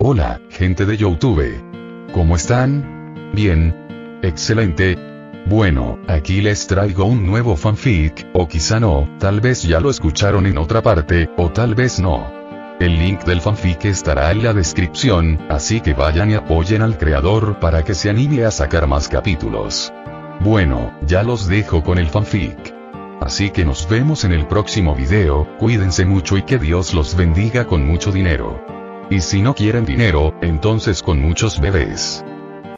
Hola, gente de YouTube. ¿Cómo están? Bien. Excelente. Bueno, aquí les traigo un nuevo fanfic, o quizá no, tal vez ya lo escucharon en otra parte, o tal vez no. El link del fanfic estará en la descripción, así que vayan y apoyen al creador para que se anime a sacar más capítulos. Bueno, ya los dejo con el fanfic. Así que nos vemos en el próximo video, cuídense mucho y que Dios los bendiga con mucho dinero. Y si no quieren dinero, entonces con muchos bebés.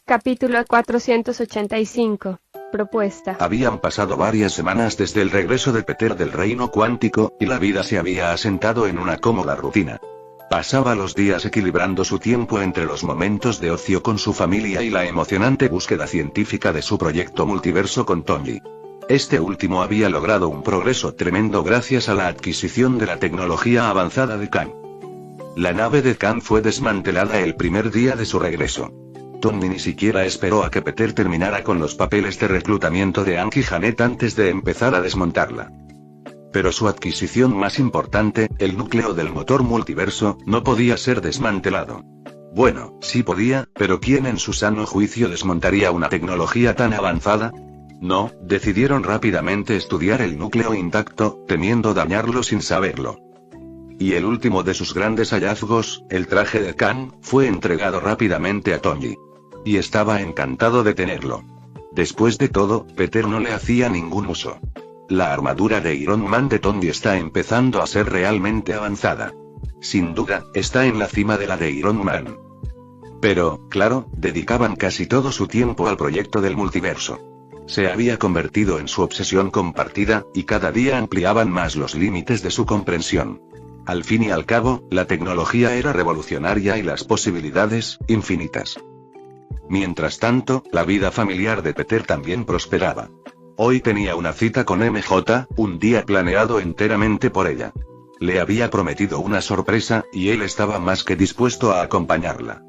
Capítulo 485. Propuesta. Habían pasado varias semanas desde el regreso de Peter del reino cuántico, y la vida se había asentado en una cómoda rutina. Pasaba los días equilibrando su tiempo entre los momentos de ocio con su familia y la emocionante búsqueda científica de su proyecto multiverso con Tony. Este último había logrado un progreso tremendo gracias a la adquisición de la tecnología avanzada de Khan. La nave de Khan fue desmantelada el primer día de su regreso. Tony ni siquiera esperó a que Peter terminara con los papeles de reclutamiento de Anki Janet antes de empezar a desmontarla. Pero su adquisición más importante, el núcleo del motor multiverso, no podía ser desmantelado. Bueno, sí podía, pero ¿quién en su sano juicio desmontaría una tecnología tan avanzada? No, decidieron rápidamente estudiar el núcleo intacto, temiendo dañarlo sin saberlo. Y el último de sus grandes hallazgos, el traje de Khan, fue entregado rápidamente a Tony. Y estaba encantado de tenerlo. Después de todo, Peter no le hacía ningún uso. La armadura de Iron Man de Tony está empezando a ser realmente avanzada. Sin duda, está en la cima de la de Iron Man. Pero, claro, dedicaban casi todo su tiempo al proyecto del multiverso. Se había convertido en su obsesión compartida, y cada día ampliaban más los límites de su comprensión. Al fin y al cabo, la tecnología era revolucionaria y las posibilidades, infinitas. Mientras tanto, la vida familiar de Peter también prosperaba. Hoy tenía una cita con MJ, un día planeado enteramente por ella. Le había prometido una sorpresa, y él estaba más que dispuesto a acompañarla.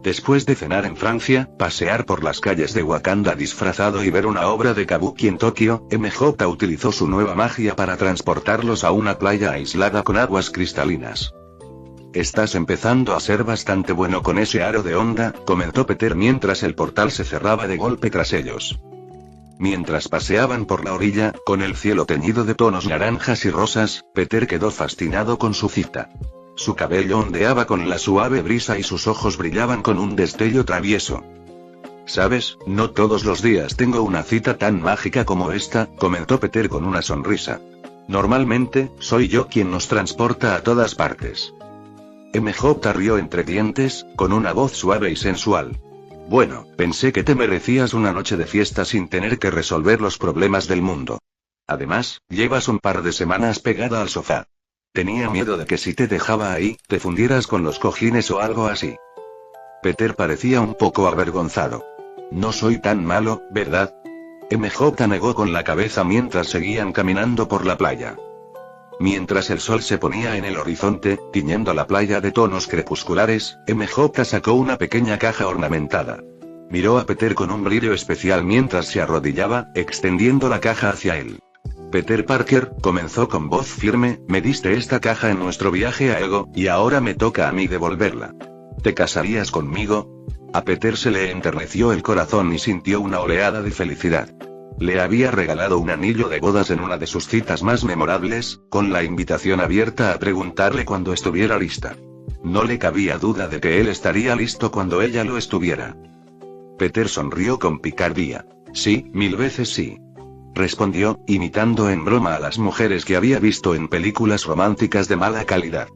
Después de cenar en Francia, pasear por las calles de Wakanda disfrazado y ver una obra de Kabuki en Tokio, MJ utilizó su nueva magia para transportarlos a una playa aislada con aguas cristalinas. «Estás empezando a ser bastante bueno con ese aro de onda», comentó Peter mientras el portal se cerraba de golpe tras ellos. Mientras paseaban por la orilla, con el cielo teñido de tonos naranjas y rosas, Peter quedó fascinado con su cita. Su cabello ondeaba con la suave brisa y sus ojos brillaban con un destello travieso. «¿Sabes? No todos los días tengo una cita tan mágica como esta», comentó Peter con una sonrisa. «Normalmente, soy yo quien nos transporta a todas partes». MJ rió entre dientes, con una voz suave y sensual. «Bueno, pensé que te merecías una noche de fiesta sin tener que resolver los problemas del mundo. Además, llevas un par de semanas pegada al sofá. Tenía miedo de que si te dejaba ahí, te fundieras con los cojines o algo así». Peter parecía un poco avergonzado. «No soy tan malo, ¿verdad?». MJ negó con la cabeza mientras seguían caminando por la playa. Mientras el sol se ponía en el horizonte, tiñendo la playa de tonos crepusculares, MJ sacó una pequeña caja ornamentada. Miró a Peter con un brillo especial mientras se arrodillaba, extendiendo la caja hacia él. «Peter Parker», comenzó con voz firme, «me diste esta caja en nuestro viaje a Ego, y ahora me toca a mí devolverla. ¿Te casarías conmigo?». A Peter se le enterneció el corazón y sintió una oleada de felicidad. Le había regalado un anillo de bodas en una de sus citas más memorables, con la invitación abierta a preguntarle cuando estuviera lista. No le cabía duda de que él estaría listo cuando ella lo estuviera. Peter sonrió con picardía. «Sí, 1000 veces sí», respondió, imitando en broma a las mujeres que había visto en películas románticas de mala calidad.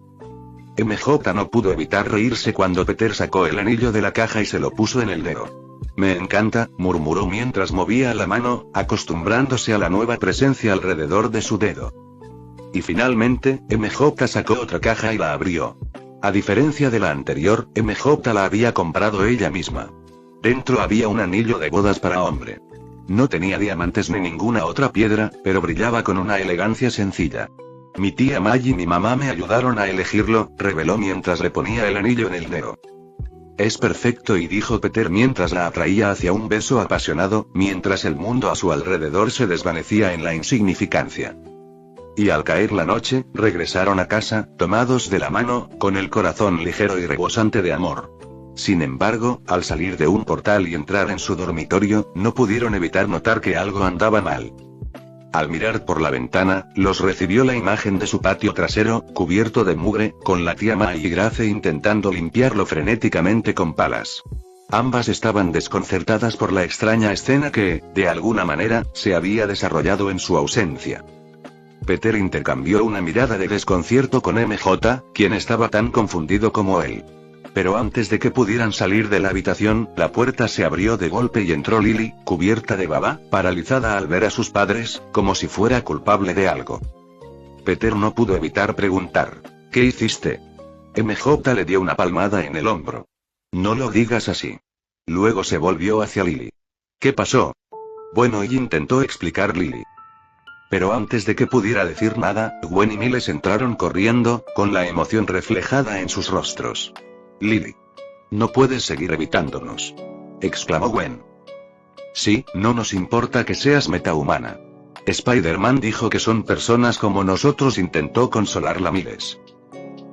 MJ no pudo evitar reírse cuando Peter sacó el anillo de la caja y se lo puso en el dedo. «Me encanta», murmuró mientras movía la mano, acostumbrándose a la nueva presencia alrededor de su dedo. Y finalmente, MJ sacó otra caja y la abrió. A diferencia de la anterior, MJ la había comprado ella misma. Dentro había un anillo de bodas para hombre. No tenía diamantes ni ninguna otra piedra, pero brillaba con una elegancia sencilla. «Mi tía May y mi mamá me ayudaron a elegirlo», reveló mientras le ponía el anillo en el dedo. «Es perfecto», y dijo Peter mientras la atraía hacia un beso apasionado, mientras el mundo a su alrededor se desvanecía en la insignificancia. Y al caer la noche, regresaron a casa, tomados de la mano, con el corazón ligero y rebosante de amor. Sin embargo, al salir de un portal y entrar en su dormitorio, no pudieron evitar notar que algo andaba mal. Al mirar por la ventana, los recibió la imagen de su patio trasero, cubierto de mugre, con la tía May y Grace intentando limpiarlo frenéticamente con palas. Ambas estaban desconcertadas por la extraña escena que, de alguna manera, se había desarrollado en su ausencia. Peter intercambió una mirada de desconcierto con MJ, quien estaba tan confundido como él. Pero antes de que pudieran salir de la habitación, la puerta se abrió de golpe y entró Lily, cubierta de baba, paralizada al ver a sus padres, como si fuera culpable de algo. Peter no pudo evitar preguntar: ¿qué hiciste? MJ le dio una palmada en el hombro. No lo digas así. Luego se volvió hacia Lily. ¿Qué pasó? Bueno, y intentó explicar Lily. Pero antes de que pudiera decir nada, Gwen y Miles entraron corriendo, con la emoción reflejada en sus rostros. Lily. No puedes seguir evitándonos, exclamó Gwen. Sí, no nos importa que seas metahumana. Spider-Man dijo que son personas como nosotros, intentó consolarla Miles.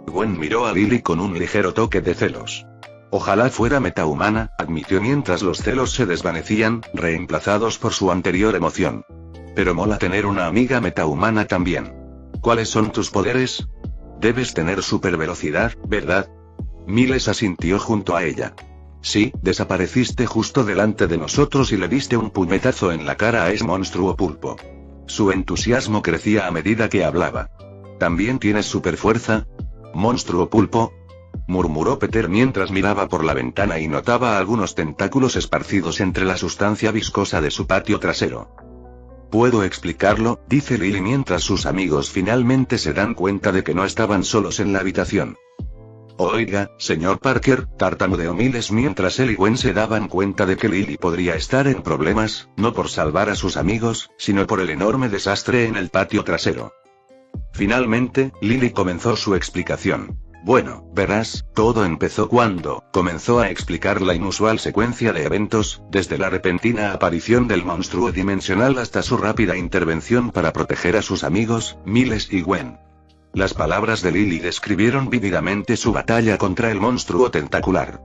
Gwen miró a Lily con un ligero toque de celos. Ojalá fuera metahumana, admitió mientras los celos se desvanecían, reemplazados por su anterior emoción. Pero mola tener una amiga metahumana también. ¿Cuáles son tus poderes? Debes tener supervelocidad, ¿verdad? Miles asintió junto a ella. Sí, desapareciste justo delante de nosotros y le diste un puñetazo en la cara a ese monstruo pulpo. Su entusiasmo crecía a medida que hablaba. ¿También tienes superfuerza? ¿Monstruo pulpo? Murmuró Peter mientras miraba por la ventana y notaba algunos tentáculos esparcidos entre la sustancia viscosa de su patio trasero. Puedo explicarlo, dice Lily mientras sus amigos finalmente se dan cuenta de que no estaban solos en la habitación. Oiga, señor Parker, tartamudeó Miles mientras él y Gwen se daban cuenta de que Lily podría estar en problemas, no por salvar a sus amigos, sino por el enorme desastre en el patio trasero. Finalmente, Lily comenzó su explicación. Bueno, verás, todo empezó cuando comenzó a explicar la inusual secuencia de eventos, desde la repentina aparición del monstruo dimensional hasta su rápida intervención para proteger a sus amigos, Miles y Gwen. Las palabras de Lily describieron vívidamente su batalla contra el monstruo tentacular.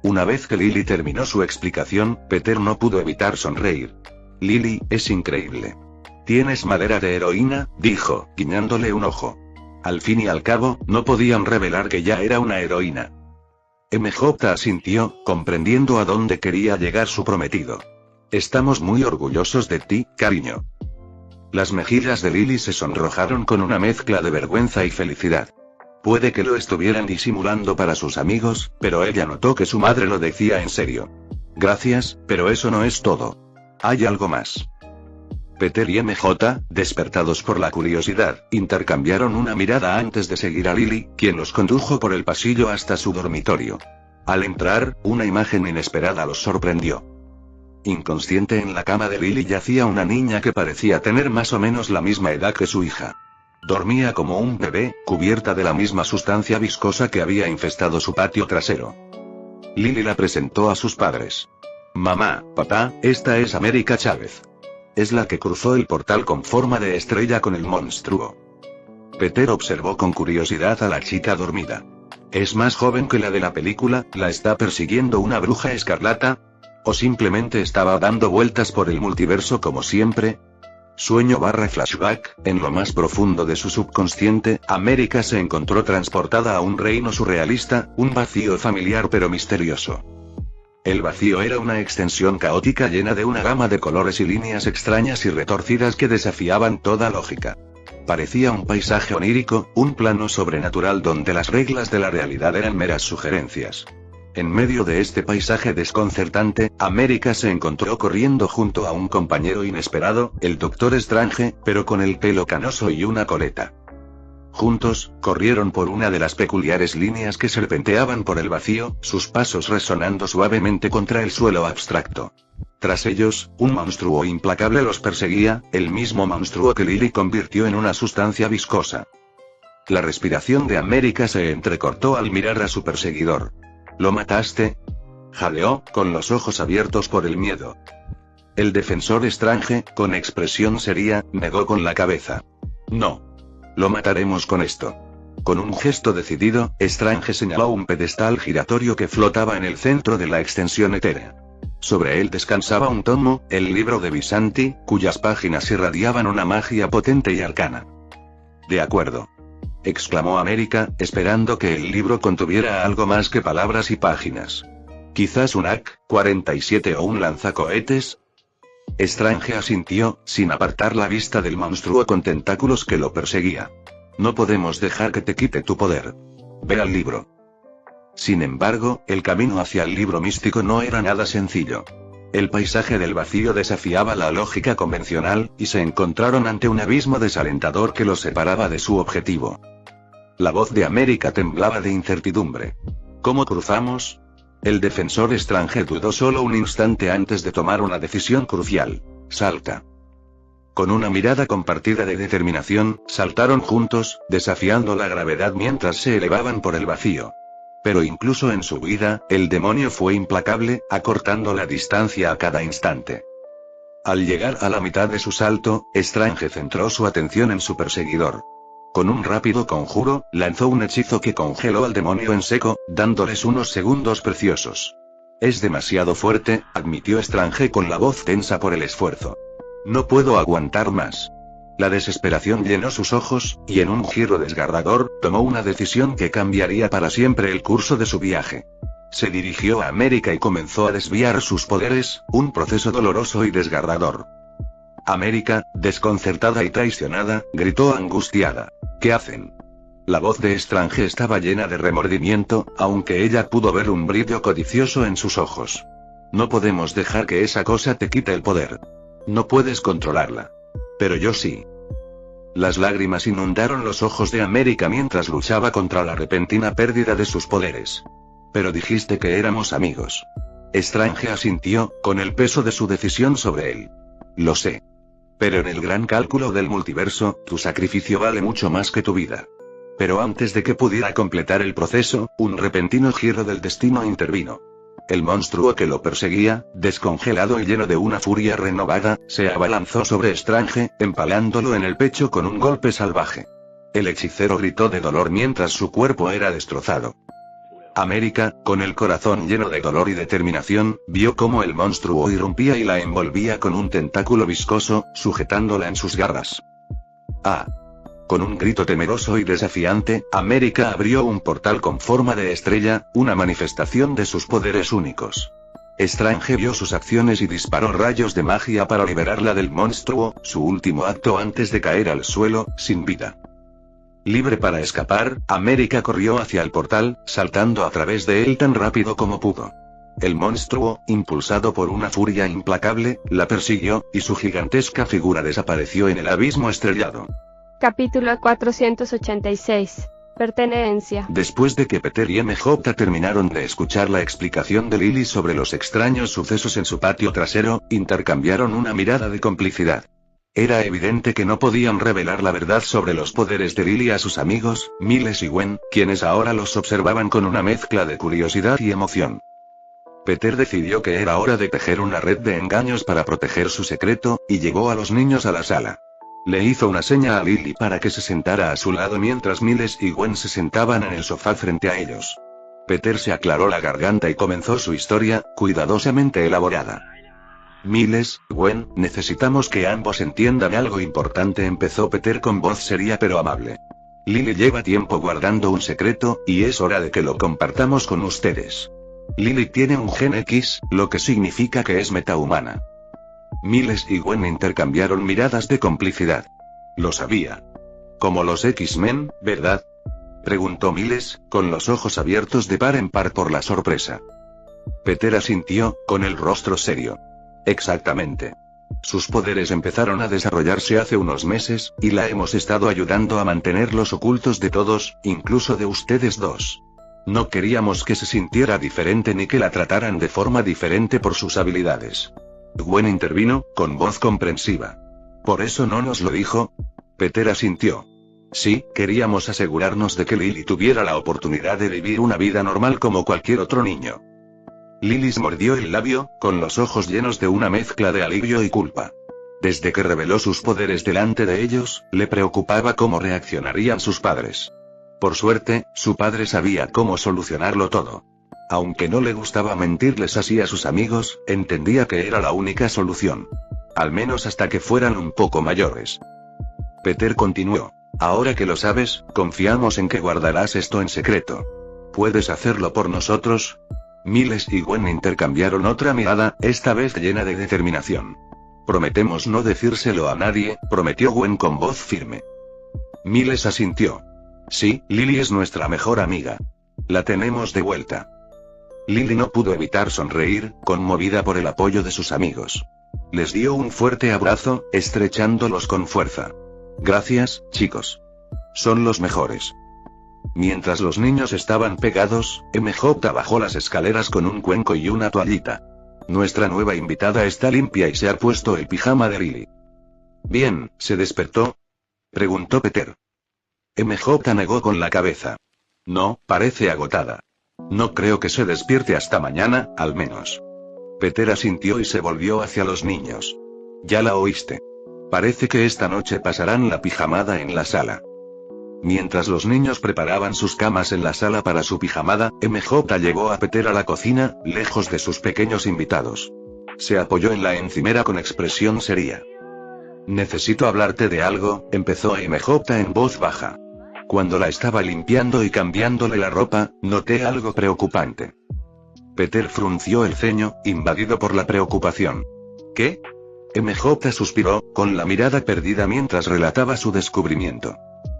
Una vez que Lily terminó su explicación, Peter no pudo evitar sonreír. Lily, es increíble. Tienes madera de heroína, dijo, guiñándole un ojo. Al fin y al cabo, no podían revelar que ya era una heroína. MJ asintió, comprendiendo a dónde quería llegar su prometido. Estamos muy orgullosos de ti, cariño. Las mejillas de Lily se sonrojaron con una mezcla de vergüenza y felicidad. Puede que lo estuvieran disimulando para sus amigos, pero ella notó que su madre lo decía en serio. Gracias, pero eso no es todo. Hay algo más. Peter y MJ, despertados por la curiosidad, intercambiaron una mirada antes de seguir a Lily, quien los condujo por el pasillo hasta su dormitorio. Al entrar, una imagen inesperada los sorprendió. Inconsciente en la cama de Lily yacía una niña que parecía tener más o menos la misma edad que su hija. Dormía como un bebé, cubierta de la misma sustancia viscosa que había infestado su patio trasero. Lily la presentó a sus padres. Mamá, papá, esta es América Chávez. Es la que cruzó el portal con forma de estrella con el monstruo. Peter observó con curiosidad a la chica dormida. ¿Es más joven que la de la película? ¿La está persiguiendo una bruja escarlata? ¿O simplemente estaba dando vueltas por el multiverso como siempre? Sueño/flashback, en lo más profundo de su subconsciente, América se encontró transportada a un reino surrealista, un vacío familiar pero misterioso. El vacío era una extensión caótica llena de una gama de colores y líneas extrañas y retorcidas que desafiaban toda lógica. Parecía un paisaje onírico, un plano sobrenatural donde las reglas de la realidad eran meras sugerencias. En medio de este paisaje desconcertante, América se encontró corriendo junto a un compañero inesperado, el Doctor Strange, pero con el pelo canoso y una coleta. Juntos, corrieron por una de las peculiares líneas que serpenteaban por el vacío, sus pasos resonando suavemente contra el suelo abstracto. Tras ellos, un monstruo implacable los perseguía, el mismo monstruo que Lily convirtió en una sustancia viscosa. La respiración de América se entrecortó al mirar a su perseguidor. ¿Lo mataste? Jadeó, con los ojos abiertos por el miedo. El defensor Strange, con expresión seria, negó con la cabeza. No. Lo mataremos con esto. Con un gesto decidido, Strange señaló un pedestal giratorio que flotaba en el centro de la extensión etérea. Sobre él descansaba un tomo, el libro de Visanti, cuyas páginas irradiaban una magia potente y arcana. De acuerdo. Exclamó América, esperando que el libro contuviera algo más que palabras y páginas. Quizás un AK-47 o un lanzacohetes. Strange asintió, sin apartar la vista del monstruo con tentáculos que lo perseguía. No podemos dejar que te quite tu poder. Ve al libro. Sin embargo, el camino hacia el libro místico no era nada sencillo. El paisaje del vacío desafiaba la lógica convencional, y se encontraron ante un abismo desalentador que los separaba de su objetivo. La voz de América temblaba de incertidumbre. ¿Cómo cruzamos? El defensor Strange dudó solo un instante antes de tomar una decisión crucial. Salta. Con una mirada compartida de determinación, saltaron juntos, desafiando la gravedad mientras se elevaban por el vacío. Pero incluso en su huida, el demonio fue implacable, acortando la distancia a cada instante. Al llegar a la mitad de su salto, Strange centró su atención en su perseguidor. Con un rápido conjuro, lanzó un hechizo que congeló al demonio en seco, dándoles unos segundos preciosos. Es demasiado fuerte, admitió Strange con la voz tensa por el esfuerzo. No puedo aguantar más. La desesperación llenó sus ojos, y en un giro desgarrador, tomó una decisión que cambiaría para siempre el curso de su viaje. Se dirigió a América y comenzó a desviar sus poderes, un proceso doloroso y desgarrador. América, desconcertada y traicionada, gritó angustiada. ¿Qué hacen? La voz de Strange estaba llena de remordimiento, aunque ella pudo ver un brillo codicioso en sus ojos. No podemos dejar que esa cosa te quite el poder. No puedes controlarla. Pero yo sí. Las lágrimas inundaron los ojos de América mientras luchaba contra la repentina pérdida de sus poderes. Pero dijiste que éramos amigos. Strange asintió, con el peso de su decisión sobre él. Lo sé. Pero en el gran cálculo del multiverso, tu sacrificio vale mucho más que tu vida. Pero antes de que pudiera completar el proceso, un repentino giro del destino intervino. El monstruo que lo perseguía, descongelado y lleno de una furia renovada, se abalanzó sobre Strange, empalándolo en el pecho con un golpe salvaje. El hechicero gritó de dolor mientras su cuerpo era destrozado. América, con el corazón lleno de dolor y determinación, vio cómo el monstruo irrumpía y la envolvía con un tentáculo viscoso, sujetándola en sus garras. ¡Ah! Con un grito temeroso y desafiante, América abrió un portal con forma de estrella, una manifestación de sus poderes únicos. Strange vio sus acciones y disparó rayos de magia para liberarla del monstruo, su último acto antes de caer al suelo, sin vida. Libre para escapar, América corrió hacia el portal, saltando a través de él tan rápido como pudo. El monstruo, impulsado por una furia implacable, la persiguió, y su gigantesca figura desapareció en el abismo estrellado. Capítulo 486. Pertenencia. Después de que Peter y MJ terminaron de escuchar la explicación de Lily sobre los extraños sucesos en su patio trasero, intercambiaron una mirada de complicidad. Era evidente que no podían revelar la verdad sobre los poderes de Lily a sus amigos, Miles y Gwen, quienes ahora los observaban con una mezcla de curiosidad y emoción. Peter decidió que era hora de tejer una red de engaños para proteger su secreto, y llevó a los niños a la sala. Le hizo una seña a Lily para que se sentara a su lado mientras Miles y Gwen se sentaban en el sofá frente a ellos. Peter se aclaró la garganta y comenzó su historia, cuidadosamente elaborada. Miles, Gwen, necesitamos que ambos entiendan algo importante, empezó Peter con voz seria pero amable. Lily lleva tiempo guardando un secreto, y es hora de que lo compartamos con ustedes. Lily tiene un gen X, lo que significa que es metahumana. Miles y Gwen intercambiaron miradas de complicidad. Lo sabía. Como los X-Men, ¿verdad? Preguntó Miles, con los ojos abiertos de par en par por la sorpresa. Peter asintió, con el rostro serio. Exactamente. Sus poderes empezaron a desarrollarse hace unos meses, y la hemos estado ayudando a mantenerlos ocultos de todos, incluso de ustedes dos. No queríamos que se sintiera diferente ni que la trataran de forma diferente por sus habilidades. Gwen intervino, con voz comprensiva. ¿Por eso no nos lo dijo? Peter asintió. Sí, queríamos asegurarnos de que Lily tuviera la oportunidad de vivir una vida normal como cualquier otro niño. Lily mordió el labio, con los ojos llenos de una mezcla de alivio y culpa. Desde que reveló sus poderes delante de ellos, le preocupaba cómo reaccionarían sus padres. Por suerte, su padre sabía cómo solucionarlo todo. Aunque no le gustaba mentirles así a sus amigos, entendía que era la única solución. Al menos hasta que fueran un poco mayores. Peter continuó. Ahora que lo sabes, confiamos en que guardarás esto en secreto. ¿Puedes hacerlo por nosotros? Miles y Gwen intercambiaron otra mirada, esta vez llena de determinación. Prometemos no decírselo a nadie, prometió Gwen con voz firme. Miles asintió. Sí, Lily es nuestra mejor amiga. La tenemos de vuelta. Lily no pudo evitar sonreír, conmovida por el apoyo de sus amigos. Les dio un fuerte abrazo, estrechándolos con fuerza. Gracias, chicos. Son los mejores. Mientras los niños estaban pegados, MJ bajó las escaleras con un cuenco y una toallita. Nuestra nueva invitada está limpia y se ha puesto el pijama de Lily. Bien, ¿se despertó? Preguntó Peter. MJ negó con la cabeza. No, parece agotada. No creo que se despierte hasta mañana, al menos. Peter asintió y se volvió hacia los niños. Ya la oíste. Parece que esta noche pasarán la pijamada en la sala. Mientras los niños preparaban sus camas en la sala para su pijamada, MJ llevó a Peter a la cocina, lejos de sus pequeños invitados. Se apoyó en la encimera con expresión seria. Necesito hablarte de algo, empezó MJ en voz baja. Cuando la estaba limpiando y cambiándole la ropa, noté algo preocupante. Peter frunció el ceño, invadido por la preocupación. ¿Qué? MJ suspiró, con la mirada perdida mientras relataba su descubrimiento.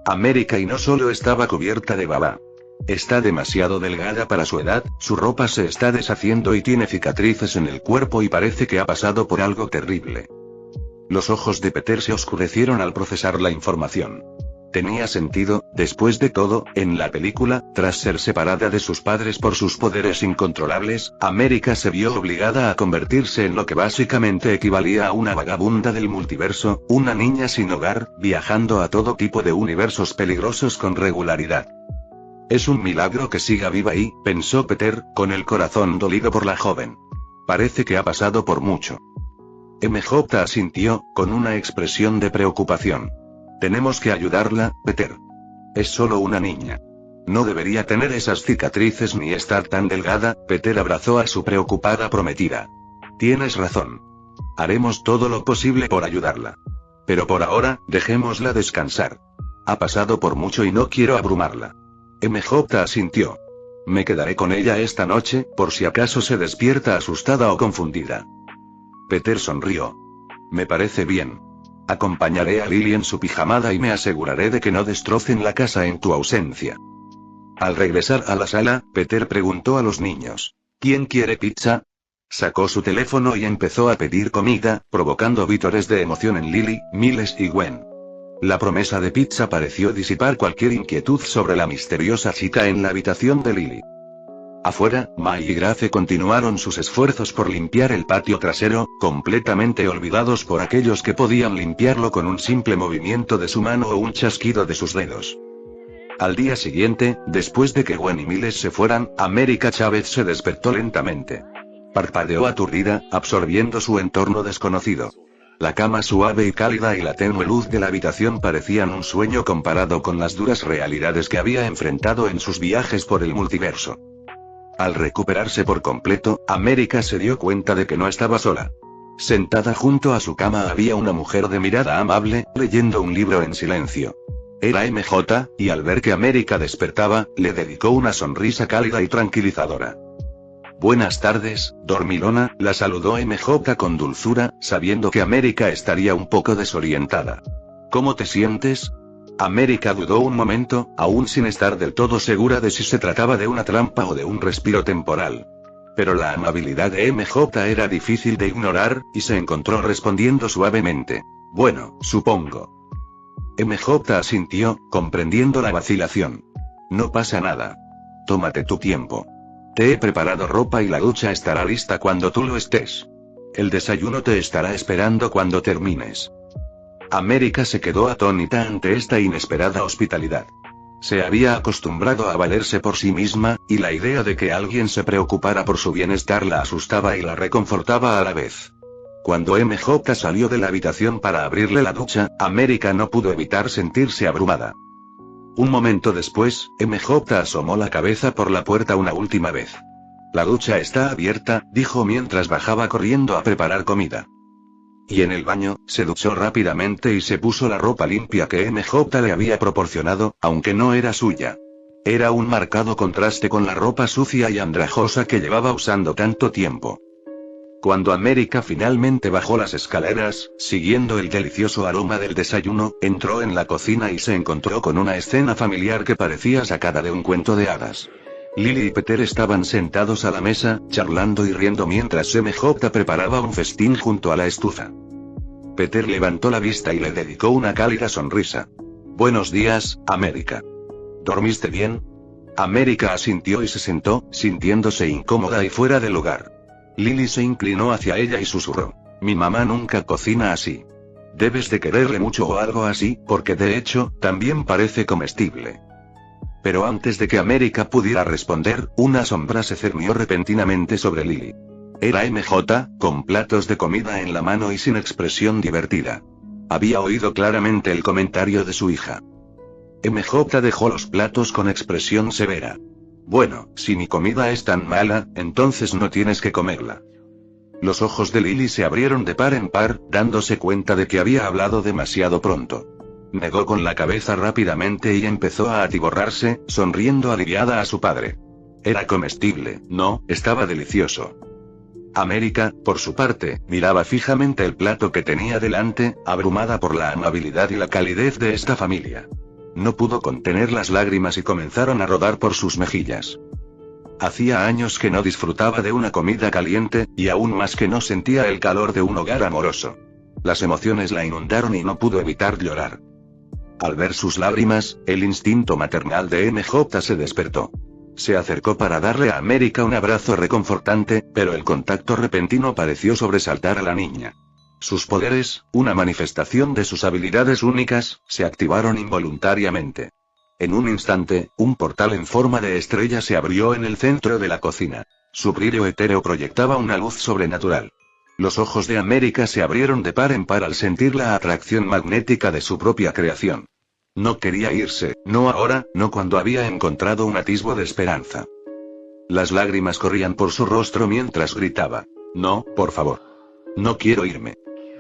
América y no solo estaba cubierta de baba. Está demasiado delgada para su edad, su ropa se está deshaciendo y tiene cicatrices en el cuerpo y parece que ha pasado por algo terrible. Los ojos de Peter se oscurecieron al procesar la información. Tenía sentido, después de todo, en la película, tras ser separada de sus padres por sus poderes incontrolables, América se vio obligada a convertirse en lo que básicamente equivalía a una vagabunda del multiverso, una niña sin hogar, viajando a todo tipo de universos peligrosos con regularidad. Es un milagro que siga viva ahí, pensó Peter, con el corazón dolido por la joven. Parece que ha pasado por mucho. MJ asintió, con una expresión de preocupación. Tenemos que ayudarla, Peter. Es solo una niña. No debería tener esas cicatrices ni estar tan delgada. Peter abrazó a su preocupada prometida. Tienes razón. Haremos todo lo posible por ayudarla. Pero por ahora, dejémosla descansar. Ha pasado por mucho y no quiero abrumarla. MJ asintió. Me quedaré con ella esta noche, por si acaso se despierta asustada o confundida. Peter sonrió. Me parece bien. Acompañaré a Lily en su pijamada y me aseguraré de que no destrocen la casa en tu ausencia. Al regresar a la sala, Peter preguntó a los niños. ¿Quién quiere pizza? Sacó su teléfono y empezó a pedir comida, provocando vítores de emoción en Lily, Miles y Gwen. La promesa de pizza pareció disipar cualquier inquietud sobre la misteriosa chica en la habitación de Lily. Afuera, May y Grace continuaron sus esfuerzos por limpiar el patio trasero, completamente olvidados por aquellos que podían limpiarlo con un simple movimiento de su mano o un chasquido de sus dedos. Al día siguiente, después de que Gwen y Miles se fueran, América Chávez se despertó lentamente. Parpadeó aturdida, absorbiendo su entorno desconocido. La cama suave y cálida y la tenue luz de la habitación parecían un sueño comparado con las duras realidades que había enfrentado en sus viajes por el multiverso. Al recuperarse por completo, América se dio cuenta de que no estaba sola. Sentada junto a su cama había una mujer de mirada amable, leyendo un libro en silencio. Era MJ, y al ver que América despertaba, le dedicó una sonrisa cálida y tranquilizadora. Buenas tardes, dormilona, la saludó MJ con dulzura, sabiendo que América estaría un poco desorientada. ¿Cómo te sientes? América dudó un momento, aún sin estar del todo segura de si se trataba de una trampa o de un respiro temporal. Pero la amabilidad de MJ era difícil de ignorar, y se encontró respondiendo suavemente. Bueno, supongo. MJ asintió, comprendiendo la vacilación. No pasa nada. Tómate tu tiempo. Te he preparado ropa y la ducha estará lista cuando tú lo estés. El desayuno te estará esperando cuando termines. América se quedó atónita ante esta inesperada hospitalidad. Se había acostumbrado a valerse por sí misma, y la idea de que alguien se preocupara por su bienestar la asustaba y la reconfortaba a la vez. Cuando MJ salió de la habitación para abrirle la ducha, América no pudo evitar sentirse abrumada. Un momento después, MJ asomó la cabeza por la puerta una última vez. La ducha está abierta, dijo mientras bajaba corriendo a preparar comida. Y en el baño, se duchó rápidamente y se puso la ropa limpia que MJ le había proporcionado, aunque no era suya. Era un marcado contraste con la ropa sucia y andrajosa que llevaba usando tanto tiempo. Cuando América finalmente bajó las escaleras, siguiendo el delicioso aroma del desayuno, entró en la cocina y se encontró con una escena familiar que parecía sacada de un cuento de hadas. Lily y Peter estaban sentados a la mesa, charlando y riendo mientras MJ preparaba un festín junto a la estufa. Peter levantó la vista y le dedicó una cálida sonrisa. «Buenos días, América. ¿Dormiste bien?» América asintió y se sentó, sintiéndose incómoda y fuera de lugar. Lily se inclinó hacia ella y susurró. «Mi mamá nunca cocina así. Debes de quererle mucho o algo así, porque de hecho, también parece comestible». Pero antes de que América pudiera responder, una sombra se cernió repentinamente sobre Lily. Era MJ, con platos de comida en la mano y sin expresión divertida. Había oído claramente el comentario de su hija. MJ dejó los platos con expresión severa. «Bueno, si mi comida es tan mala, entonces no tienes que comerla». Los ojos de Lily se abrieron de par en par, dándose cuenta de que había hablado demasiado pronto. Negó con la cabeza rápidamente y empezó a atiborrarse, sonriendo aliviada a su padre. Era comestible, no, estaba delicioso. América, por su parte, miraba fijamente el plato que tenía delante, abrumada por la amabilidad y la calidez de esta familia. No pudo contener las lágrimas y comenzaron a rodar por sus mejillas. Hacía años que no disfrutaba de una comida caliente, y aún más que no sentía el calor de un hogar amoroso. Las emociones la inundaron y no pudo evitar llorar. Al ver sus lágrimas, el instinto maternal de MJ se despertó. Se acercó para darle a América un abrazo reconfortante, pero el contacto repentino pareció sobresaltar a la niña. Sus poderes, una manifestación de sus habilidades únicas, se activaron involuntariamente. En un instante, un portal en forma de estrella se abrió en el centro de la cocina. Su brillo etéreo proyectaba una luz sobrenatural. Los ojos de América se abrieron de par en par al sentir la atracción magnética de su propia creación. No quería irse, no ahora, no cuando había encontrado un atisbo de esperanza. Las lágrimas corrían por su rostro mientras gritaba. «No, por favor. No quiero irme».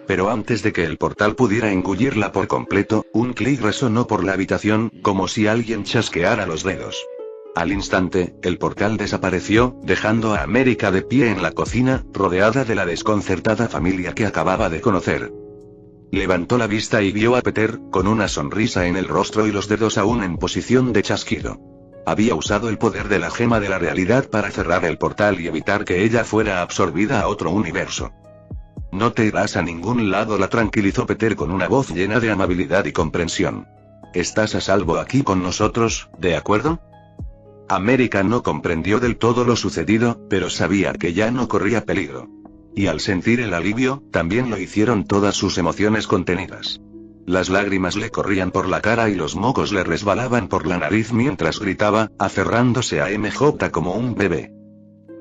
Pero antes de que el portal pudiera engullirla por completo, un clic resonó por la habitación, como si alguien chasqueara los dedos. Al instante, el portal desapareció, dejando a América de pie en la cocina, rodeada de la desconcertada familia que acababa de conocer. Levantó la vista y vio a Peter, con una sonrisa en el rostro y los dedos aún en posición de chasquido. Había usado el poder de la gema de la realidad para cerrar el portal y evitar que ella fuera absorbida a otro universo. «No te irás a ningún lado», la tranquilizó Peter con una voz llena de amabilidad y comprensión. «Estás a salvo aquí con nosotros, ¿de acuerdo?» América no comprendió del todo lo sucedido, pero sabía que ya no corría peligro. Y al sentir el alivio, también lo hicieron todas sus emociones contenidas. Las lágrimas le corrían por la cara y los mocos le resbalaban por la nariz mientras gritaba, aferrándose a MJ como un bebé.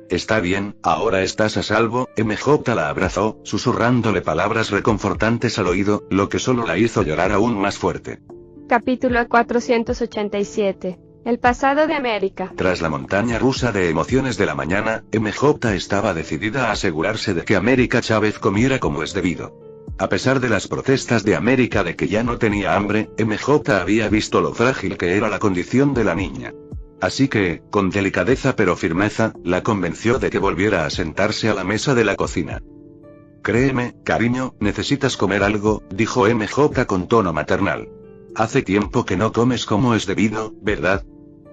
«Está bien, ahora estás a salvo». MJ la abrazó, susurrándole palabras reconfortantes al oído, lo que solo la hizo llorar aún más fuerte. Capítulo 487. El pasado de América. Tras la montaña rusa de emociones de la mañana, MJ estaba decidida a asegurarse de que América Chávez comiera como es debido. A pesar de las protestas de América de que ya no tenía hambre, MJ había visto lo frágil que era la condición de la niña. Así que, con delicadeza pero firmeza, la convenció de que volviera a sentarse a la mesa de la cocina. «Créeme, cariño, necesitas comer algo», dijo MJ con tono maternal. «Hace tiempo que no comes como es debido, ¿verdad?»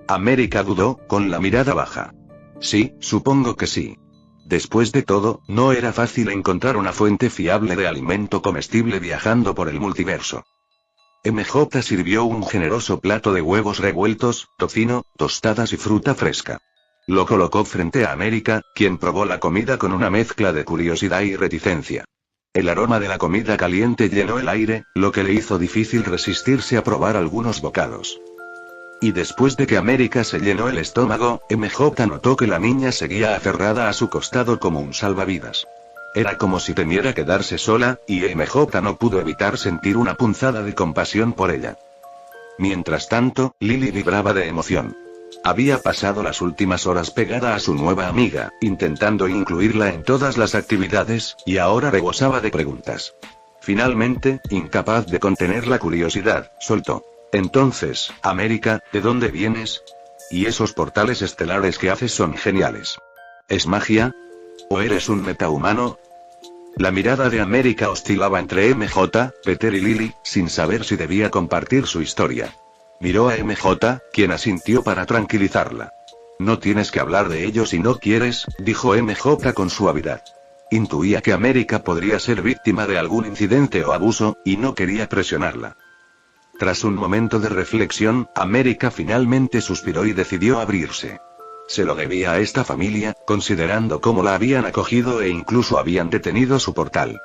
América dudó, con la mirada baja. «Sí, supongo que sí. Después de todo, no era fácil encontrar una fuente fiable de alimento comestible viajando por el multiverso». MJ sirvió un generoso plato de huevos revueltos, tocino, tostadas y fruta fresca. Lo colocó frente a América, quien probó la comida con una mezcla de curiosidad y reticencia. El aroma de la comida caliente llenó el aire, lo que le hizo difícil resistirse a probar algunos bocados. Y después de que América se llenó el estómago, MJ notó que la niña seguía aferrada a su costado como un salvavidas. Era como si temiera quedarse sola, y MJ no pudo evitar sentir una punzada de compasión por ella. Mientras tanto, Lily vibraba de emoción. Había pasado las últimas horas pegada a su nueva amiga, intentando incluirla en todas las actividades, y ahora rebosaba de preguntas. Finalmente, incapaz de contener la curiosidad, soltó. Entonces, América, ¿de dónde vienes? Y esos portales estelares que haces son geniales. ¿Es magia? ¿O eres un metahumano? La mirada de América oscilaba entre MJ, Peter y Lily, sin saber si debía compartir su historia. Miró a MJ, quien asintió para tranquilizarla. No tienes que hablar de ello si no quieres, dijo MJ con suavidad. Intuía que América podría ser víctima de algún incidente o abuso, y no quería presionarla. Tras un momento de reflexión, América finalmente suspiró y decidió abrirse. Se lo debía a esta familia, considerando cómo la habían acogido e incluso habían detenido su portal.